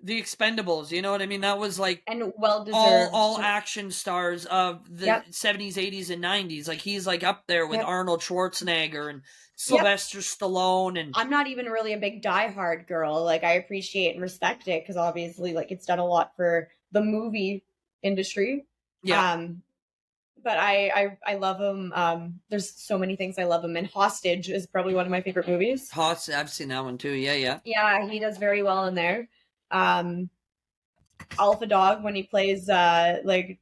The Expendables, you know what I mean? That was like and well deserved. All action stars of the 70s, 80s, and 90s. Like he's like up there with Arnold Schwarzenegger and Sylvester Stallone. And I'm not even really a big Die Hard girl. Like I appreciate and respect it because obviously, like it's done a lot for the movie industry. Yeah. But I love him. There's so many things I love him in. Hostage is probably one of my favorite movies. Hostage, I've seen that one too. Yeah. Yeah, he does very well in there. Alpha Dog when he plays like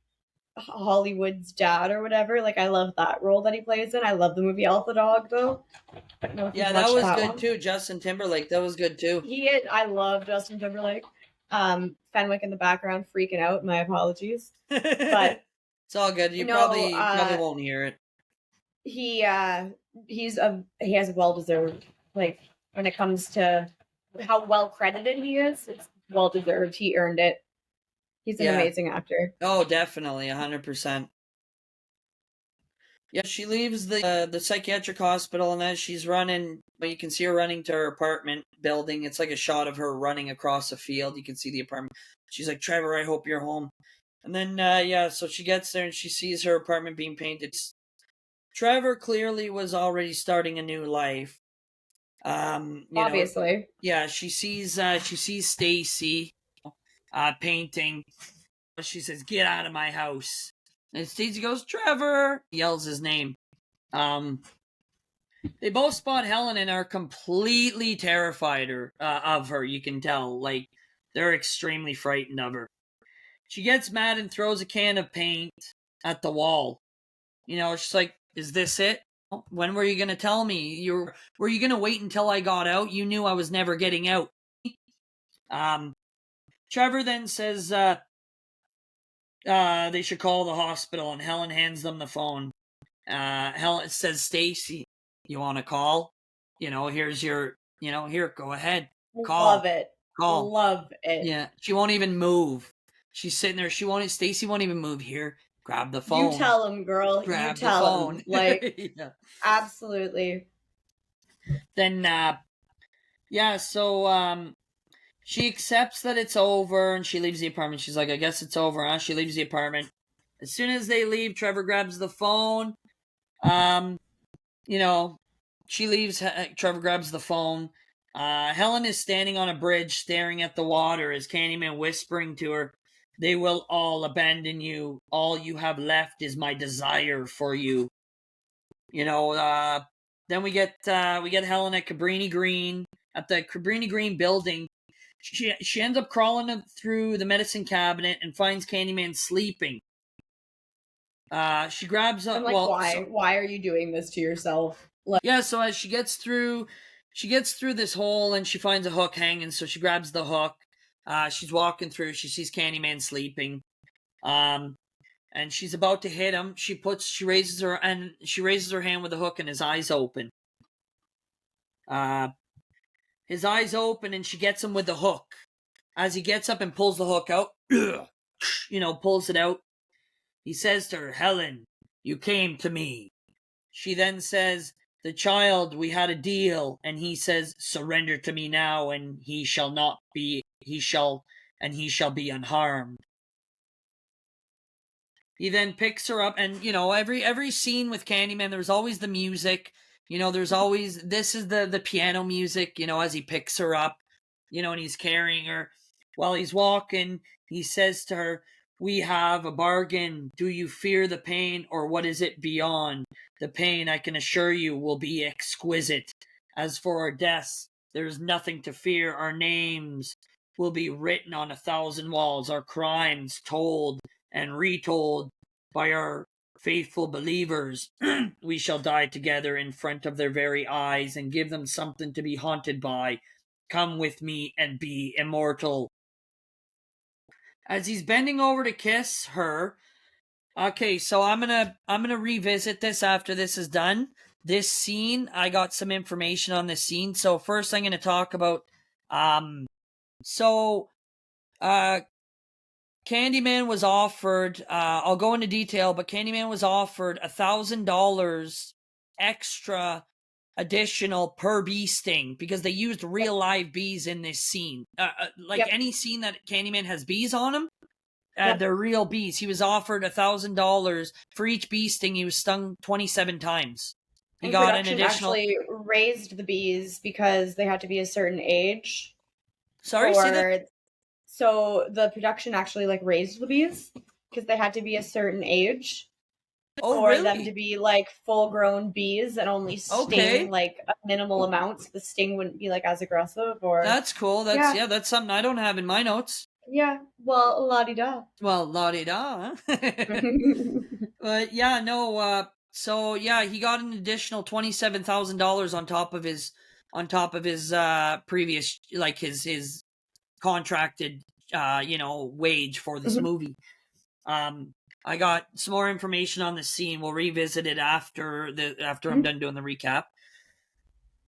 Hollywood's dad or whatever. Like I love that role that he plays in. I love the movie Alpha Dog though. Yeah, that was good too. Justin Timberlake, that was good too. I love Justin Timberlake. Fenwick in the background freaking out. My apologies, but it's all good. You probably won't hear it. He has well deserved. Like when it comes to how well credited he is, it's well deserved. He earned it. He's an amazing actor. Oh, definitely, 100%. Yeah, she leaves the psychiatric hospital, and as she's running, but you can see her running to her apartment building. It's like a shot of her running across a field. You can see the apartment. She's like, "Trevor, I hope you're home." And then so she gets there and she sees her apartment being painted. Trevor clearly was already starting a new life. Obviously. She sees Stacy painting. She says, "Get out of my house." And Stacy goes, "Trevor!" Yells his name. They both spot Helen and are completely terrified of her. You can tell, like, they're extremely frightened of her. She gets mad and throws a can of paint at the wall. She's like, "Is this it? When were you going to tell me? Were you going to wait until I got out? You knew I was never getting out." Trevor then says they should call the hospital, and Helen hands them the phone. Helen says, "Stacy, you want to call? Here's your, here, go ahead. Call." Love it. Call. Love it. Yeah, she won't even move. She's sitting there. Stacy won't even move. Here, grab the phone. You tell him, girl. Grab you tell the phone. him. Like, yeah. Absolutely. Then, so, she accepts that it's over and she leaves the apartment. She's like, "I guess it's over, huh?" She leaves the apartment. As soon as they leave, Trevor grabs the phone. She leaves. Trevor grabs the phone. Helen is standing on a bridge staring at the water as Candyman whispering to her, "They will all abandon you. All you have left is my desire for you." Then we get Helen at Cabrini Green, at the Cabrini Green building. She ends up crawling through the medicine cabinet and finds Candyman sleeping. She grabs up. I'm like, why are you doing this to yourself? So as she gets through this hole and she finds a hook hanging, so she grabs the hook. She's walking through. She sees Candyman sleeping. And she's about to hit him. She raises her hand with the hook, and his eyes open. His eyes open, and she gets him with the hook. As he gets up and pulls the hook out, pulls it out. He says to her, "Helen, you came to me." She then says, "The child, we had a deal." And he says, "Surrender to me now, and he shall be unharmed." He then picks her up, and every scene with Candyman, there's always the music. There's always, this is the piano music. As he picks her up, and he's carrying her while he's walking. He says to her, "We have a bargain. Do you fear the pain, or what is it beyond? The pain, I can assure you, will be exquisite. As for our deaths, there is nothing to fear. Our names will be written on 1,000 walls, our crimes told and retold by our faithful believers. We shall die together in front of their very eyes and give them something to be haunted by. Come with me and be immortal." As he's bending over to kiss her, okay, so I'm gonna revisit this after this is done. This scene, I got some information on this scene. So first, I'm gonna talk about Candyman was offered, I'll go into detail, but Candyman was offered $1,000 extra additional per bee sting because they used real live bees in this scene. Any scene that Candyman has bees on him, they're real bees. He was offered $1,000 for each bee sting. He was stung 27 times. He got an additional. Actually raised the bees because they had to be a certain age. Sorry, say that? So the production actually raised the bees because they had to be a certain age for them to be full grown bees and only sting a minimal amount, so the sting wouldn't be as aggressive. Or that's cool. That's something I don't have in my notes. Yeah, well, la-di-da. Well, la-di-da, huh? But yeah, no. So yeah, he got an additional $27,000 on top of his previous his contracted wage for this movie. I got some more information on the scene. We'll revisit it after I'm done doing the recap.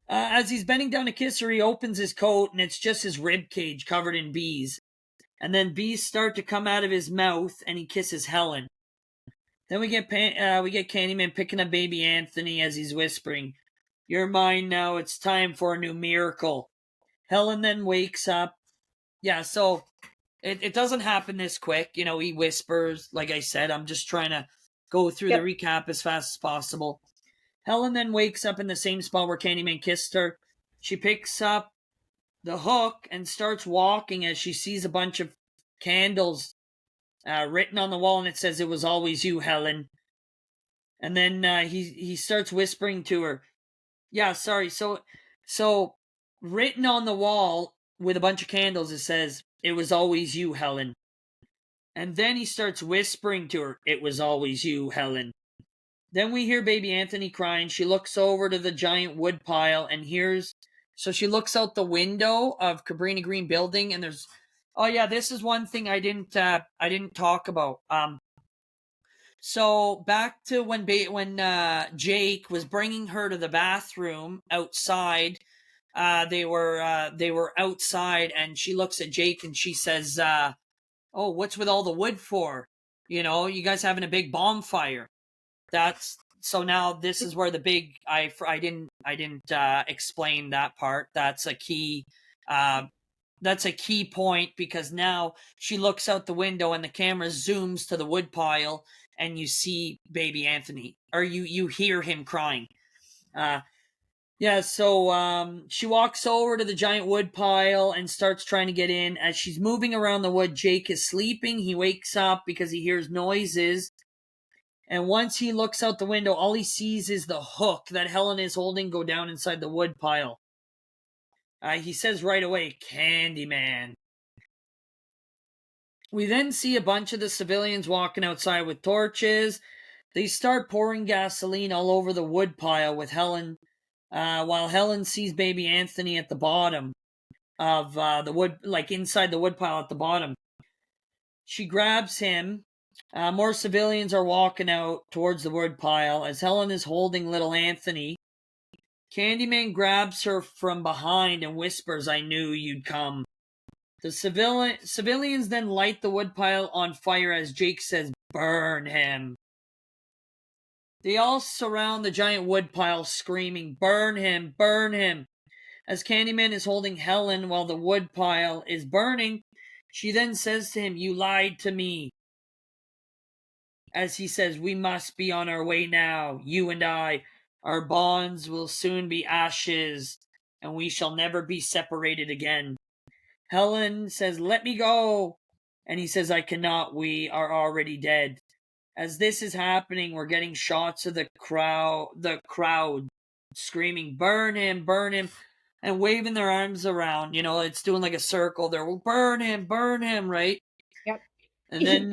As he's bending down to kiss her, he opens his coat and it's just his rib cage covered in bees. And then bees start to come out of his mouth and he kisses Helen. Then we get Candyman picking up baby Anthony as he's whispering, "You're mine now. It's time for a new miracle." Helen then wakes up. Yeah, so it doesn't happen this quick. He whispers. Like I said, I'm just trying to go through the recap as fast as possible. Helen then wakes up in the same spot where Candyman kissed her. She picks up the hook and starts walking as she sees a bunch of candles written on the wall, and it says, "It was always you, Helen." And then he starts whispering to her. Yeah, sorry. So written on the wall with a bunch of candles, it says, "It was always you, Helen." And then he starts whispering to her, "It was always you, Helen." Then we hear baby Anthony crying. She looks over to the giant wood pile and hears. So she looks out the window of Cabrini Green building, and there's. Oh yeah, this is one thing I didn't talk about. So back to when Jake was bringing her to the bathroom outside. They were outside, and she looks at Jake and she says, "Oh, what's with all the wood for? You guys having a big bonfire?" That's so now this is where the big I didn't explain that part. That's a key point, because now she looks out the window and the camera zooms to the woodpile and you see baby Anthony, or you hear him crying. So she walks over to the giant woodpile and starts trying to get in. As she's moving around the wood, Jake is sleeping. He wakes up because he hears noises. And once he looks out the window, all he sees is the hook that Helen is holding go down inside the woodpile. He says right away, "Candyman." We then see a bunch of the civilians walking outside with torches. They start pouring gasoline all over the woodpile with Helen, while Helen sees baby Anthony at the bottom of the wood, like inside the woodpile at the bottom. She grabs him. More civilians are walking out towards the woodpile as Helen is holding little Anthony. Candyman grabs her from behind and whispers, "I knew you'd come." The civilians then light the woodpile on fire as Jake says, "Burn him." They all surround the giant woodpile screaming, "Burn him! Burn him!" As Candyman is holding Helen while the woodpile is burning, she then says to him, "You lied to me." As he says, "We must be on our way now, you and I. Our bonds will soon be ashes, and we shall never be separated again." Helen says, "Let me go." And he says, "I cannot. We are already dead." As this is happening, we're getting shots of the crowd screaming, "Burn him, burn him," and waving their arms around. It's doing like a circle. They're, "Burn him," right? Yep. And then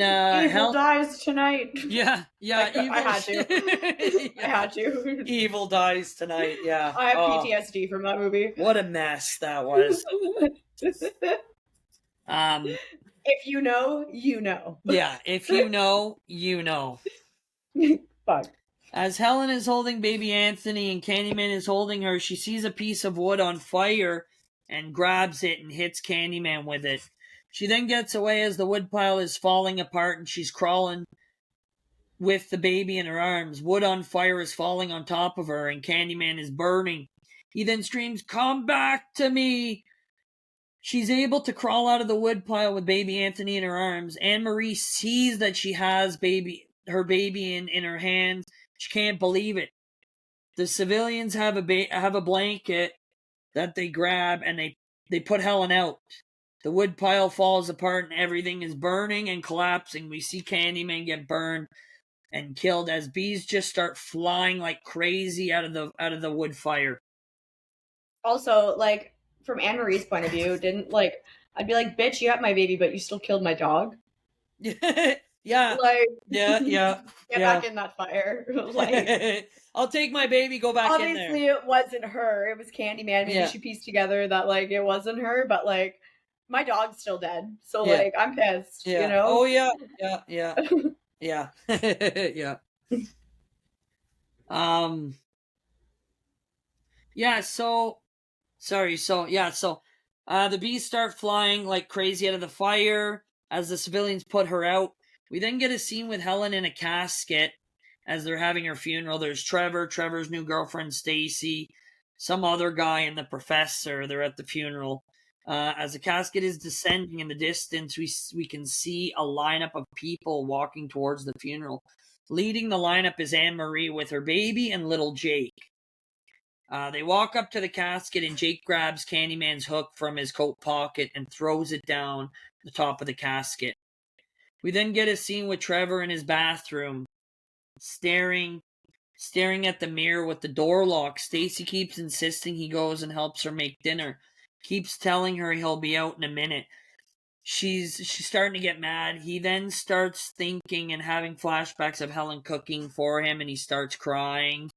Evil dies tonight. Yeah, evil. I had to. Yeah. I had to. Evil dies tonight. Yeah. I have PTSD from that movie. What a mess that was. If you know, you know. Yeah, if you know, you know. Fuck. As Helen is holding baby Anthony and Candyman is holding her, she sees a piece of wood on fire and grabs it and hits Candyman with it. She then gets away as the woodpile is falling apart and she's crawling with the baby in her arms. Wood on fire is falling on top of her and Candyman is burning. He then screams, "Come back to me!" She's able to crawl out of the woodpile with baby Anthony in her arms. Anne-Marie sees that she has her baby in her hands. She can't believe it. The civilians have a blanket that they grab and they put Helen out. The woodpile falls apart and everything is burning and collapsing. We see Candyman get burned and killed as bees just start flying like crazy out of the wood fire. Also, like, from Anne Marie's point of view, I'd be like, "Bitch, you have my baby, but you still killed my dog." Yeah. Like, yeah. Get back in that fire. Like, I'll take my baby, go back in there. Obviously, it wasn't her. It was Candyman. Maybe she pieced together that, like, it wasn't her, but, like, my dog's still dead. So, like, I'm pissed, you know? Oh, yeah. Yeah. Yeah. Yeah. Yeah, so the bees start flying like crazy out of the fire as the civilians put her out. We then get a scene with Helen in a casket as they're having her funeral. There's Trevor's new girlfriend Stacy, some other guy, and the professor. They're at the funeral. As the casket is descending in the distance, we can see a lineup of people walking towards the funeral. Leading the lineup is Anne-Marie with her baby and little Jake. They walk up to the casket, and Jake grabs Candyman's hook from his coat pocket and throws it down the top of the casket. We then get a scene with Trevor in his bathroom, staring at the mirror with the door locked. Stacy keeps insisting he goes and helps her make dinner. Keeps telling her he'll be out in a minute. She's starting to get mad. He then starts thinking and having flashbacks of Helen cooking for him, and he starts crying.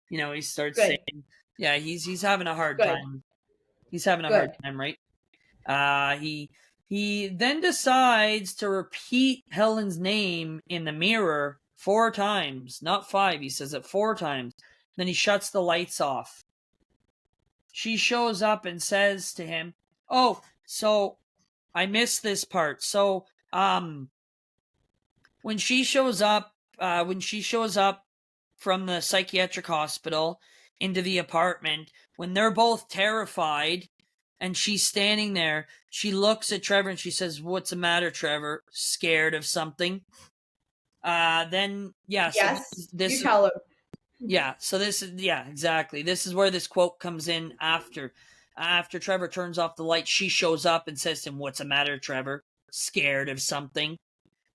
He starts Good. saying, yeah, he's having a hard Good. time. He's having a Good. hard time, right? He then decides to repeat Helen's name in the mirror 4 times, not 5. He says it 4 times. Then he shuts the lights off. She shows up and says to him, "Oh, so I missed this part. So, when she shows up from the psychiatric hospital into the apartment, when they're both terrified and she's standing there, she looks at Trevor and she says, 'What's the matter, Trevor? Scared of something?'" Then, yeah, so Yes, this you tell him. yeah, so this is, yeah, exactly. This is where this quote comes in after. After Trevor turns off the light, she shows up and says to him, "What's the matter, Trevor? Scared of something?"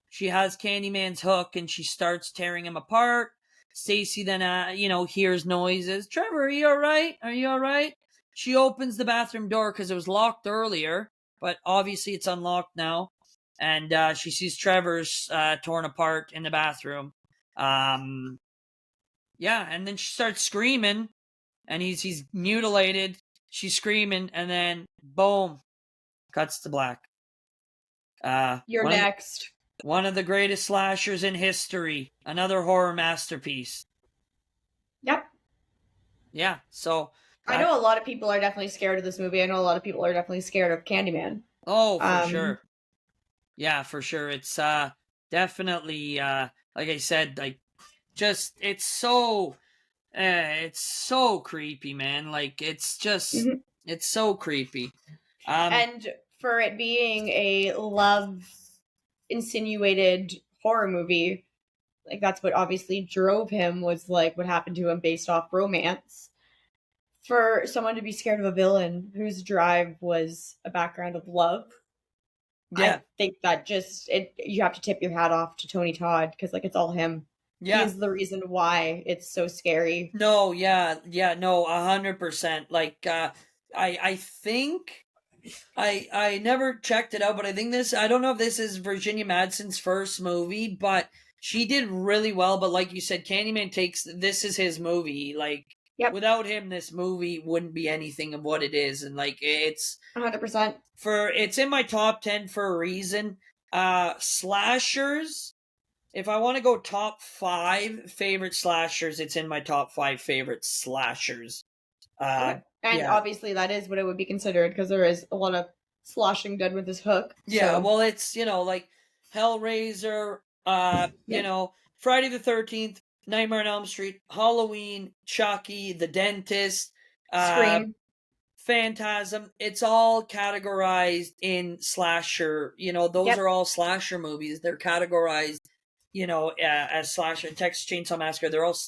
She has Candyman's hook and she starts tearing him apart. Stacy then, hears noises. "Trevor, are you all right? Are you all right?" She opens the bathroom door because it was locked earlier, but obviously it's unlocked now. And she sees Trevor's torn apart in the bathroom. Yeah, and then she starts screaming, and he's mutilated. She's screaming, and then boom, cuts to black. You're next. One of the greatest slashers in history. Another horror masterpiece. Yep. Yeah, so I know a lot of people are definitely scared of this movie. I know a lot of people are definitely scared of Candyman. Oh, for sure. Yeah, for sure. It's definitely like I said, like just it's so creepy, man. Like it's just it's so creepy. And for it being a love insinuated horror movie, like that's what obviously drove him, was like what happened to him based off romance. For someone to be scared of a villain whose drive was a background of love, yeah. I think that you have to tip your hat off to Tony Todd, because like it's all him. Yeah. He is the reason why it's so scary. No, yeah, no, 100%. Like, I think I never checked it out, but I think I don't know if this is Virginia Madsen's first movie, but she did really well. But like you said, Candyman this is his movie. Like, without him, this movie wouldn't be anything of what it is. And like, it's 100%. It's in my top 10 for a reason. Slashers. If I want to go top 5 favorite slashers, it's in my top 5 favorite slashers. And obviously that is what it would be considered, because there is a lot of sloshing done with his hook. Yeah, so. Well, it's, like Hellraiser, Friday the 13th, Nightmare on Elm Street, Halloween, Chucky, The Dentist, Scream, Phantasm. It's all categorized in slasher. Those are all slasher movies. They're categorized as slasher. Texas Chainsaw Massacre, they're all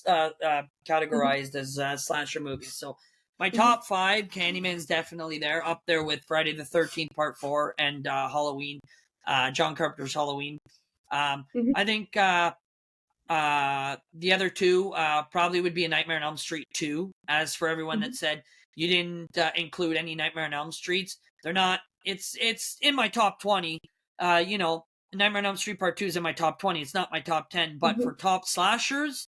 categorized as slasher movies. So my top 5, Candyman's definitely there, up there with Friday the 13th Part 4 and Halloween, John Carpenter's Halloween. I think the other 2 probably would be a Nightmare on Elm Street 2. As for everyone that said you didn't include any Nightmare on Elm Streets, they're not. It's in my top 20. Nightmare on Elm Street Part 2 is in my top 20. It's not my top 10. But for top slashers,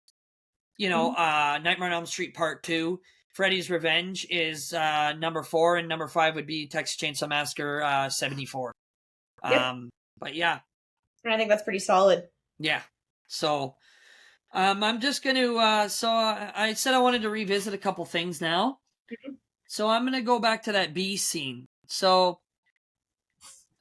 Nightmare on Elm Street Part 2, Freddy's Revenge is number 4, and number 5 would be Texas Chainsaw Massacre 74. But yeah. And I think that's pretty solid. Yeah. So I'm just going to, I said I wanted to revisit a couple things now. So I'm going to go back to that bee scene. So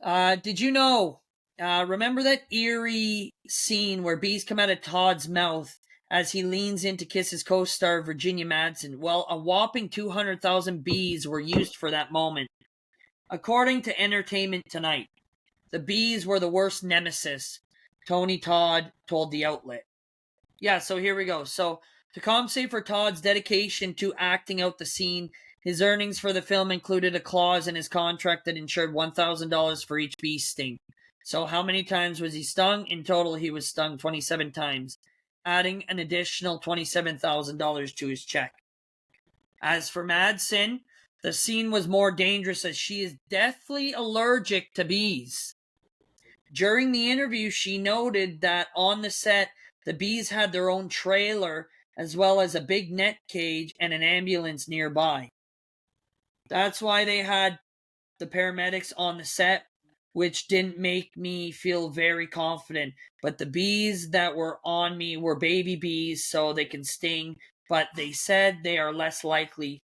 did you know, remember that eerie scene where bees come out of Todd's mouth as he leans in to kiss his co-star Virginia Madsen? Well, a whopping 200,000 bees were used for that moment. According to Entertainment Tonight, the bees were the worst nemesis, Tony Todd told the outlet. Yeah, so here we go. So To compensate for Todd's dedication to acting out the scene, his earnings for the film included a clause in his contract that ensured $1,000 for each bee sting. So how many times was he stung? In total, he was stung 27 times, adding an additional $27,000 to his check. As for Madsen, the scene was more dangerous as she is deathly allergic to bees. During the interview, she noted that on the set, the bees had their own trailer as well as a big net cage and an ambulance nearby. That's why they had the paramedics on the set, which didn't make me feel very confident. But the bees that were on me were baby bees, so they can sting, but they said they are less likely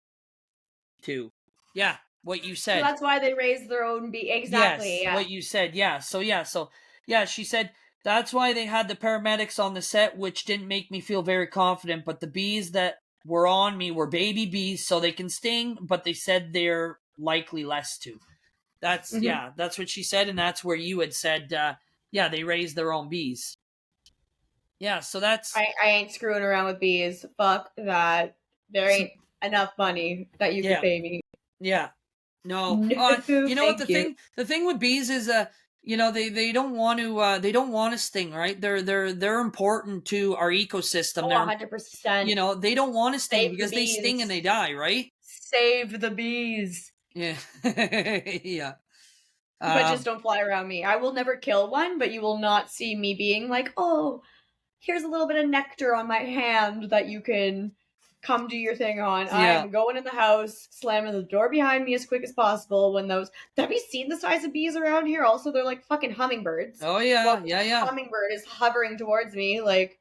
to. Yeah, what you said. So that's why they raise their own bee. Exactly. Yes, Yeah. what you said. Yeah. So she said that's why they had the paramedics on the set, which didn't make me feel very confident. But the bees that were on me were baby bees, so they can sting, but they said they're likely less to. That's that's what she said, and that's where you had said, they raise their own bees. Yeah, so that's I ain't screwing around with bees. Fuck that. There ain't enough money that you could pay me. Yeah. No. You know what the thing with bees is they don't want to sting, right? They're important to our ecosystem. Oh, 100%. They don't want to sting Save because the they bees. sting and they die, right? Save the bees. Yeah. Yeah. But just don't fly around me. I will never kill one, but you will not see me being like, oh, here's a little bit of nectar on my hand that you can come do your thing on. Yeah. I'm going in the house, slamming the door behind me as quick as possible when those... Have you seen the size of bees around here? Also, they're like fucking hummingbirds. Oh, yeah. Well, yeah. Hummingbird is hovering towards me, like,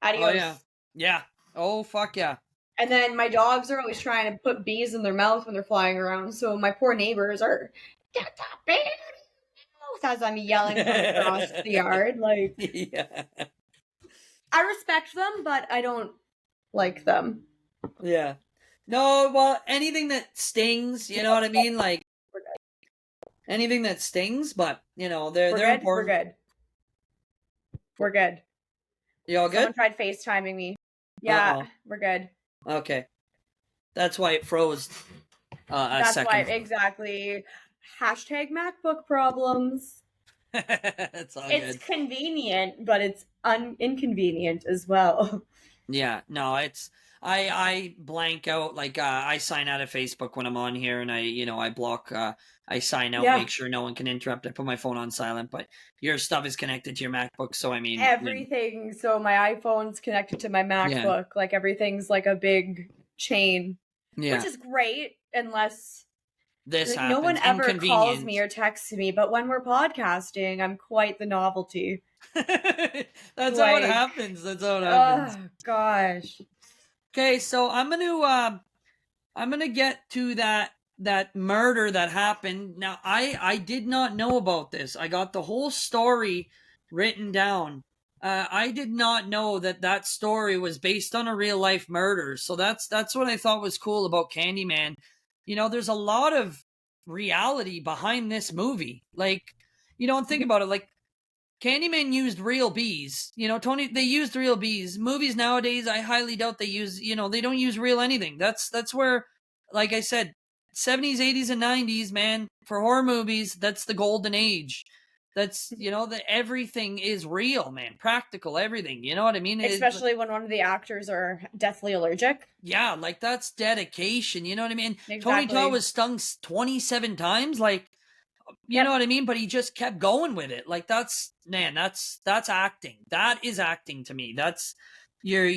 adios. Oh, yeah. Yeah. Oh, fuck yeah. And then my dogs are always trying to put bees in their mouth when they're flying around, so my poor neighbors are... as I'm yelling from across the yard. Like, yeah. I respect them, but I don't like them. Yeah. No, well, anything that stings, you know what I mean? Like, anything that stings, but, they're important. We're good. We're good. You all good? Someone tried FaceTiming me. Yeah, we're good. Okay. That's why it froze That's second. why, exactly. Hashtag MacBook problems. It's all It's good. convenient, but it's inconvenient as well. Yeah, no, it's I blank out, like I sign out of Facebook when I'm on here, and I block, I sign out, make sure no one can interrupt. I put my phone on silent, but your stuff is connected to your MacBook, so I mean everything. So my iPhone's connected to my MacBook. Like everything's like a big chain, which is great unless this happens. No one ever calls me or texts me, but when we're podcasting, I'm quite the novelty. That's how it happens. That's how it happens. Oh gosh. Okay, so I'm gonna get to that murder that happened. Now, I did not know about this. I got the whole story written down. I did not know that story was based on a real life murder. So that's what I thought was cool about Candyman. There's a lot of reality behind this movie. Like, and think about it. Like, Candyman used real bees. Tony, they used real bees. Movies nowadays, I highly doubt they use, they don't use real anything. That's where, like I said, 70s, 80s, and 90s, man, for horror movies, that's the golden age. That's, that everything is real, man. Practical, everything. You know what I mean? Especially when one of the actors are deathly allergic. Yeah, like, that's dedication. You know what I mean? Exactly. Tony Todd was stung 27 times. Like, you know what I mean? But he just kept going with it. Like, that's acting. That is acting to me. That's your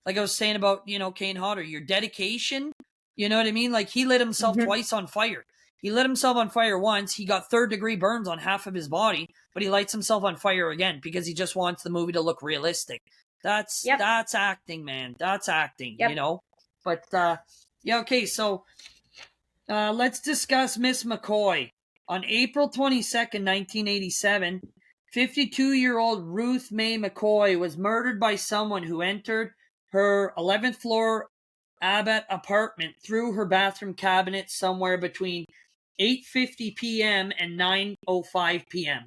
like I was saying about, Kane Hodder, your dedication. You know what I mean? Like, he lit himself twice on fire. He lit himself on fire once. He got 3rd-degree burns on half of his body, but he lights himself on fire again because he just wants the movie to look realistic. That's acting, man. That's acting, But, okay, so let's discuss Miss McCoy. On April 22nd, 1987, 52-year-old Ruth Mae McCoy was murdered by someone who entered her 11th floor Abbott apartment through her bathroom cabinet somewhere between 8:50 p.m. and 9:05 p.m.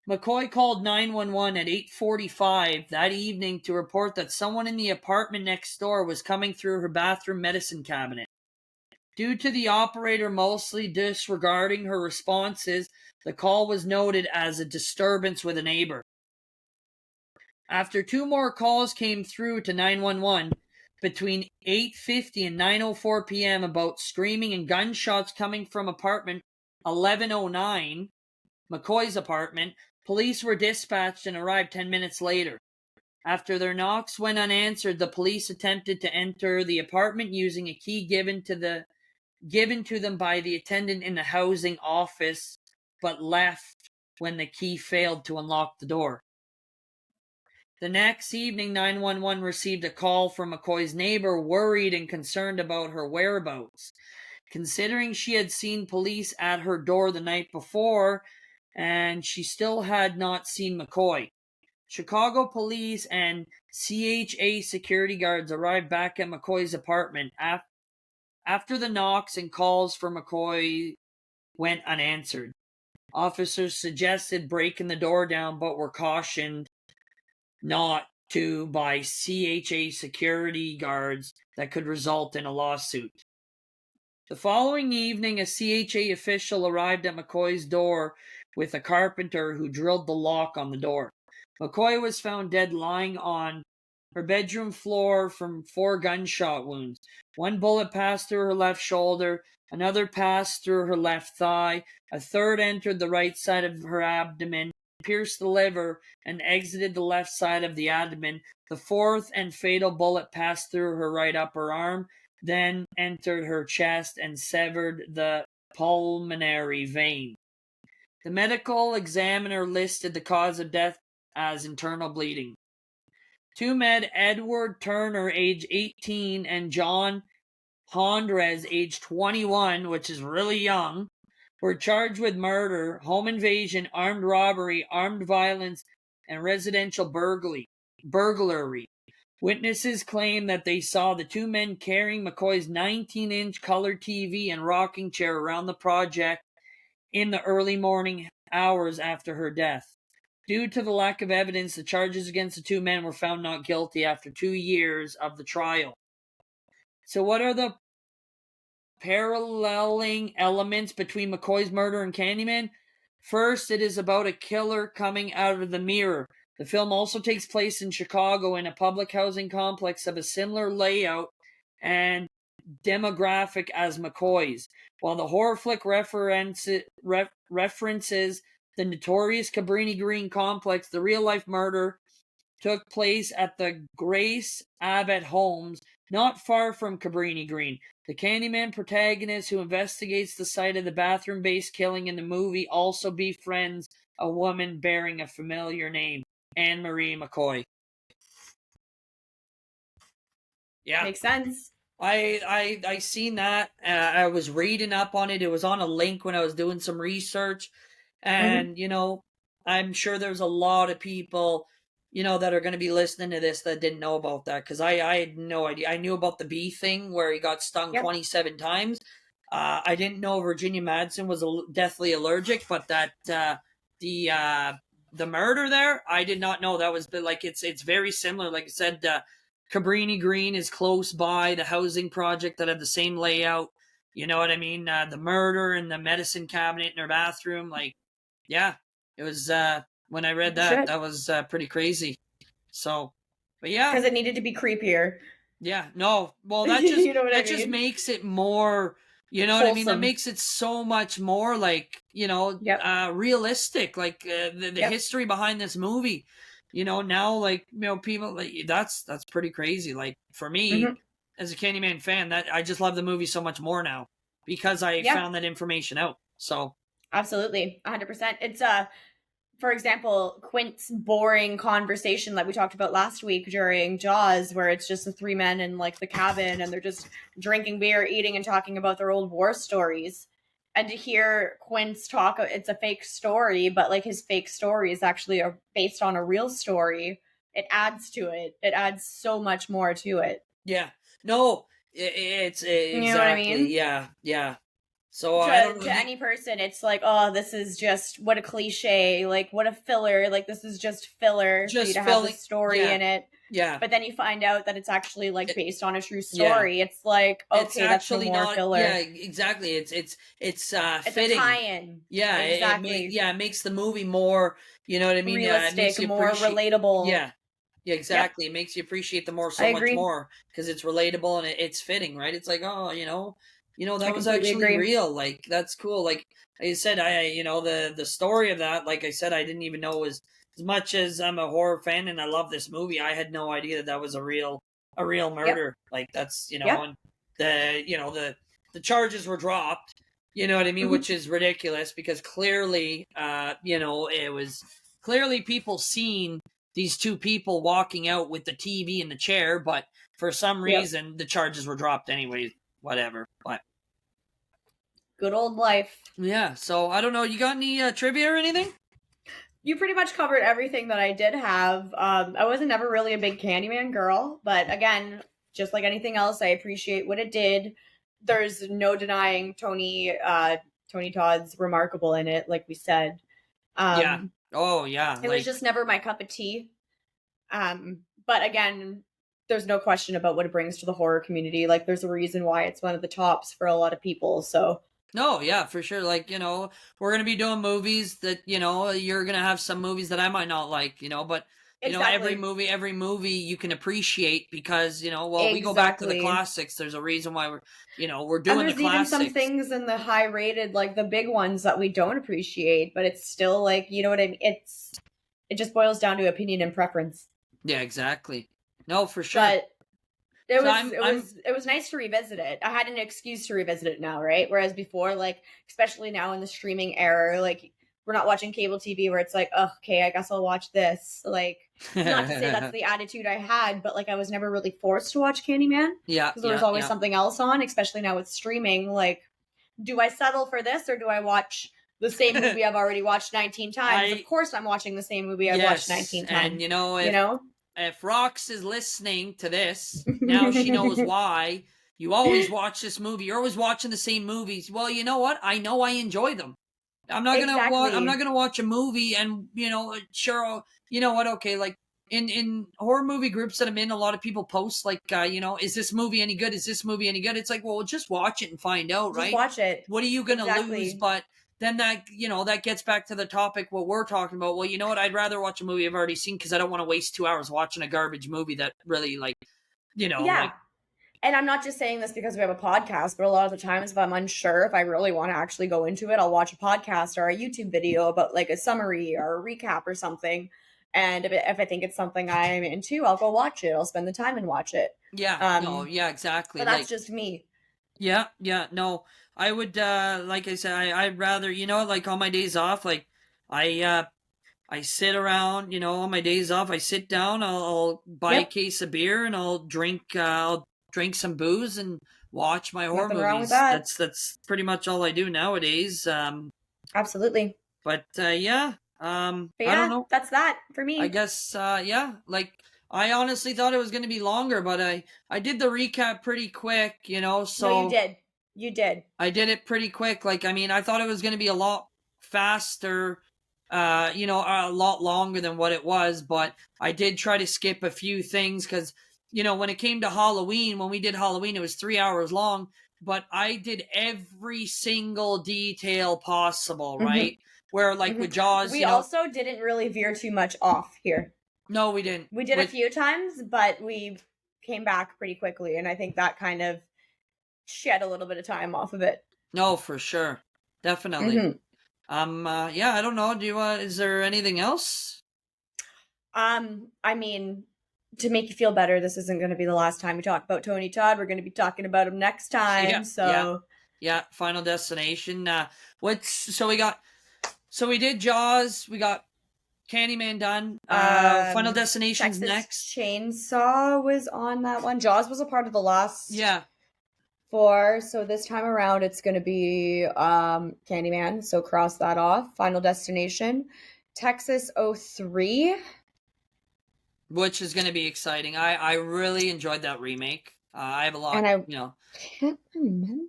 McCoy called 911 at 8:45 that evening to report that someone in the apartment next door was coming through her bathroom medicine cabinet. Due to the operator mostly disregarding her responses, the call was noted as a disturbance with a neighbor. After 2 more calls came through to 911 between 8:50 and 9:04 p.m. about screaming and gunshots coming from apartment 1109, McCoy's apartment, police were dispatched and arrived 10 minutes later. After their knocks went unanswered, the police attempted to enter the apartment using a key given to them by the attendant in the housing office, but left when the key failed to unlock the door. The next evening, 911 received a call from McCoy's neighbor, worried and concerned about her whereabouts. Considering she had seen police at her door the night before, and she still had not seen McCoy. Chicago police and CHA security guards arrived back at McCoy's apartment after the knocks and calls for McCoy went unanswered. Officers suggested breaking the door down, but were cautioned not to by CHA security guards that could result in a lawsuit. The following evening, a CHA official arrived at McCoy's door with a carpenter who drilled the lock on the door. McCoy was found dead lying on her bedroom floor from 4 gunshot wounds. 1 bullet passed through her left shoulder, another passed through her left thigh, a third entered the right side of her abdomen, pierced the liver, and exited the left side of the abdomen. The 4th and fatal bullet passed through her right upper arm, then entered her chest and severed the pulmonary vein. The medical examiner listed the cause of death as internal bleeding. 2 men, Edward Turner, age 18, and John Hondrez, age 21, which is really young, were charged with murder, home invasion, armed robbery, armed violence, and residential burglary. Witnesses claim that they saw the 2 men carrying McCoy's 19-inch color TV and rocking chair around the project in the early morning hours after her death. Due to the lack of evidence, the charges against the 2 men were found not guilty after 2 years of the trial. So what are the paralleling elements between McCoy's murder and Candyman? First, it is about a killer coming out of the mirror. The film also takes place in Chicago in a public housing complex of a similar layout and demographic as McCoy's. While the horror flick references the notorious Cabrini Green complex, the real-life murder took place at the Grace Abbott Homes, not far from Cabrini Green. The Candyman protagonist who investigates the site of the bathroom-based killing in the movie also befriends a woman bearing a familiar name, Anne Marie McCoy. Yeah. Makes sense. I seen that. I was reading up on it. It was on a link when I was doing some research. And, I'm sure there's a lot of people, that are going to be listening to this that didn't know about that. Because I had no idea. I knew about the bee thing where he got stung 27 times. I didn't know Virginia Madsen was deathly allergic, but that the murder there, I did not know. That was it's very similar. Like I said, Cabrini Green is close by the housing project that had the same layout. You know what I mean? The murder in the medicine cabinet in her bathroom. It was, when I read that, that was pretty crazy. So, but yeah. Because it needed to be creapier. Yeah, no. Well, that just, just makes it more, wholesome. What I mean? That makes it so much more realistic. Like the history behind this movie. Now, people, that's pretty crazy. Like, for me, as a Candyman fan, that I just love the movie so much more now because I found that information out. So. Absolutely. 100%. It's, for example, Quint's boring conversation that we talked about last week during Jaws, where it's just the 3 men in, the cabin, and they're just drinking beer, eating, and talking about their old war stories. And to hear Quint's talk, it's a fake story, but his fake story is actually based on a real story. It adds to it. It adds so much more to it. Yeah. No, it's exactly. You know what I mean? Yeah. So I don't know. To any person, it's like, oh, this is just what a cliche, like what a filler, like this is just filler for you Just to have filling. the story Yeah. in it. Yeah. But then you find out that it's actually like It- based on a true yeah. story. It's like, It's okay, that's no actually more not. filler. Yeah, exactly. It's It's fitting. a tie-in. Yeah, Exactly. it makes the movie more, you know what I mean? It makes Realistic, you more appreciate. relatable. Yeah, yeah, Yep. exactly. It makes you appreciate the more I so much agree. more because it's relatable and it's fitting, right? It's like, oh, that I was completely actually agree. real. Like that's cool. Like I said, the story of that. Like I said, I didn't even know as much as I'm a horror fan and I love this movie. I had no idea that was a real murder. Like that's Yep. and the charges were dropped. You know what I mean? Mhm. Which is ridiculous because clearly, it was clearly people seen these two people walking out with the TV in the chair, but for some Yep. reason the charges were dropped anyway. Whatever. But Good old life. yeah, so I don't know. You got any trivia or anything? You pretty much covered everything that I did have. I wasn't never really a big Candyman girl, but again, just like anything else, I appreciate what it did. There's no denying Tony Todd's remarkable in it, like we said. Yeah. Oh yeah. It was just never my cup of tea. But again, there's no question about what it brings to the horror community. Like, there's a reason why it's one of the tops for a lot of people. So no, yeah, for sure. Like, we're going to be doing movies that, you're going to have some movies that I might not like, but, exactly. every movie you can appreciate because, we go back to the classics. There's a reason why we're doing the classics. And there's even some things in the high rated, like the big ones that we don't appreciate, but it's still like, you know what I mean? It just boils down to opinion and preference. Yeah, exactly. No, for sure. But it was nice to revisit it. I had an excuse to revisit it now, right? Whereas before, like, especially now in the streaming era, like, we're not watching cable TV where it's like, oh, okay, I guess I'll watch this. Like, not to say that's the attitude I had, but like I was never really forced to watch Candyman. Yeah. Because there was always something else on, especially now with streaming. Like, do I settle for this or do I watch the same movie I've already watched 19 times? Of course I'm watching the same movie I've watched 19 times. And if Rox is listening to this, now she knows why. You always watch this movie. You're always watching the same movies. Well, you know what? I know I enjoy them. I'm not gonna watch a movie and sure, you know what? Okay, like in horror movie groups that I'm in, a lot of people post like, is this movie any good? Is this movie any good? It's like, well, just watch it and find out, right? Just watch it. What are you gonna lose? But then that gets back to the topic what we're talking about. Well, you know what? I'd rather watch a movie I've already seen because I don't want to waste 2 hours watching a garbage movie that really yeah. And I'm not just saying this because we have a podcast, but a lot of the times if I'm unsure, if I really want to actually go into it, I'll watch a podcast or a YouTube video about like a summary or a recap or something. And if I think it's something I'm into, I'll go watch it. I'll spend the time and watch it. Yeah. No, yeah, exactly. But that's just me. Yeah. No, I would, like I said, I'd rather, like on my days off, like I sit around, on my days off, I sit down, I'll buy a case of beer and I'll drink some booze and watch my horror movies. Wrong with that. That's pretty much all I do nowadays. Absolutely. But yeah. I don't know. That's that for me. I guess yeah. Like I honestly thought it was going to be longer, but I did the recap pretty quick, So no, you did. You did. I did it pretty quick. Like I thought it was going to be a lot faster. A lot longer than what it was, but I did try to skip a few things because, when it came to Halloween, when we did Halloween, it was 3 hours long, but I did every single detail possible, right? Where like with Jaws, we also didn't really veer too much off here. No, we didn't. We did a few times, but we came back pretty quickly, and I think that kind of shed a little bit of time off of it. No, for sure. Definitely. Yeah, I don't know. Is there anything else? I mean, to make you feel better, this isn't going to be the last time we talk about Tony Todd. We're going to be talking about him next time. Yeah. Final Destination. So we did Jaws. We got Candyman done. Final Destination's next. Chainsaw was on that one. Jaws was a part of the last. Yeah. 4, so this time around it's going to be Candyman, so cross that off. Final Destination, Texas 03, which is going to be exciting. I really enjoyed that remake. I have a lot, and I can't remember.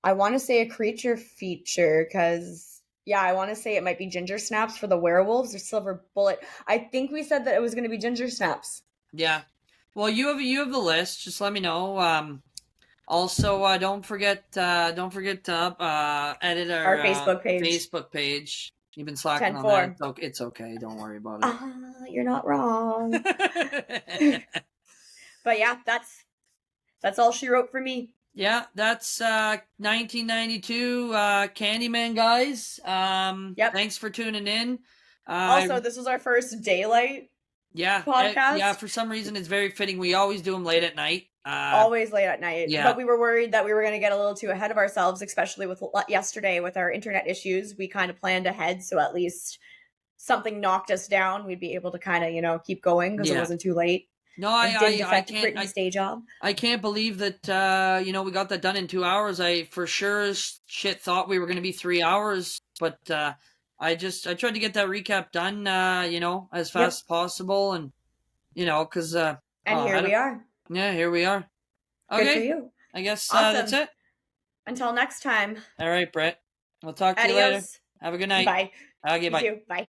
I want to say a creature feature because, yeah, I want to say it might be ginger snaps for the werewolves or silver bullet. I think we said that it was going to be ginger snaps. Yeah. Well, you have the list. Just let me know. Also, don't forget to edit Our our Facebook page, Facebook page. You've been slacking on that. 10-4. It's okay. Don't worry about You're not wrong. it. But yeah, that's all she wrote for me. Yeah, that's 1992 Candyman, guys. Yep. Thanks for tuning in. Also, this was our first daylight yeah, podcast. for some reason, it's very fitting. We always do them late at night. Always late at night. Yeah. But we were worried that we were going to get a little too ahead of ourselves, especially with yesterday with our internet issues. We kind of planned ahead, so at least something knocked us down. We'd be able to kind of, keep going because it wasn't too late. No, I can't. Britney's day job. I can't believe that we got that done in 2 hours. I for sure as shit thought we were going to be 3 hours, but I tried to get that recap done, as fast as possible, and because and here we are. Yeah, here we are. Okay, good for you. I guess awesome. That's it. Until next time. All right, Brett. We'll talk to you later. Have a good night. Bye. Okay, bye. You too. Bye.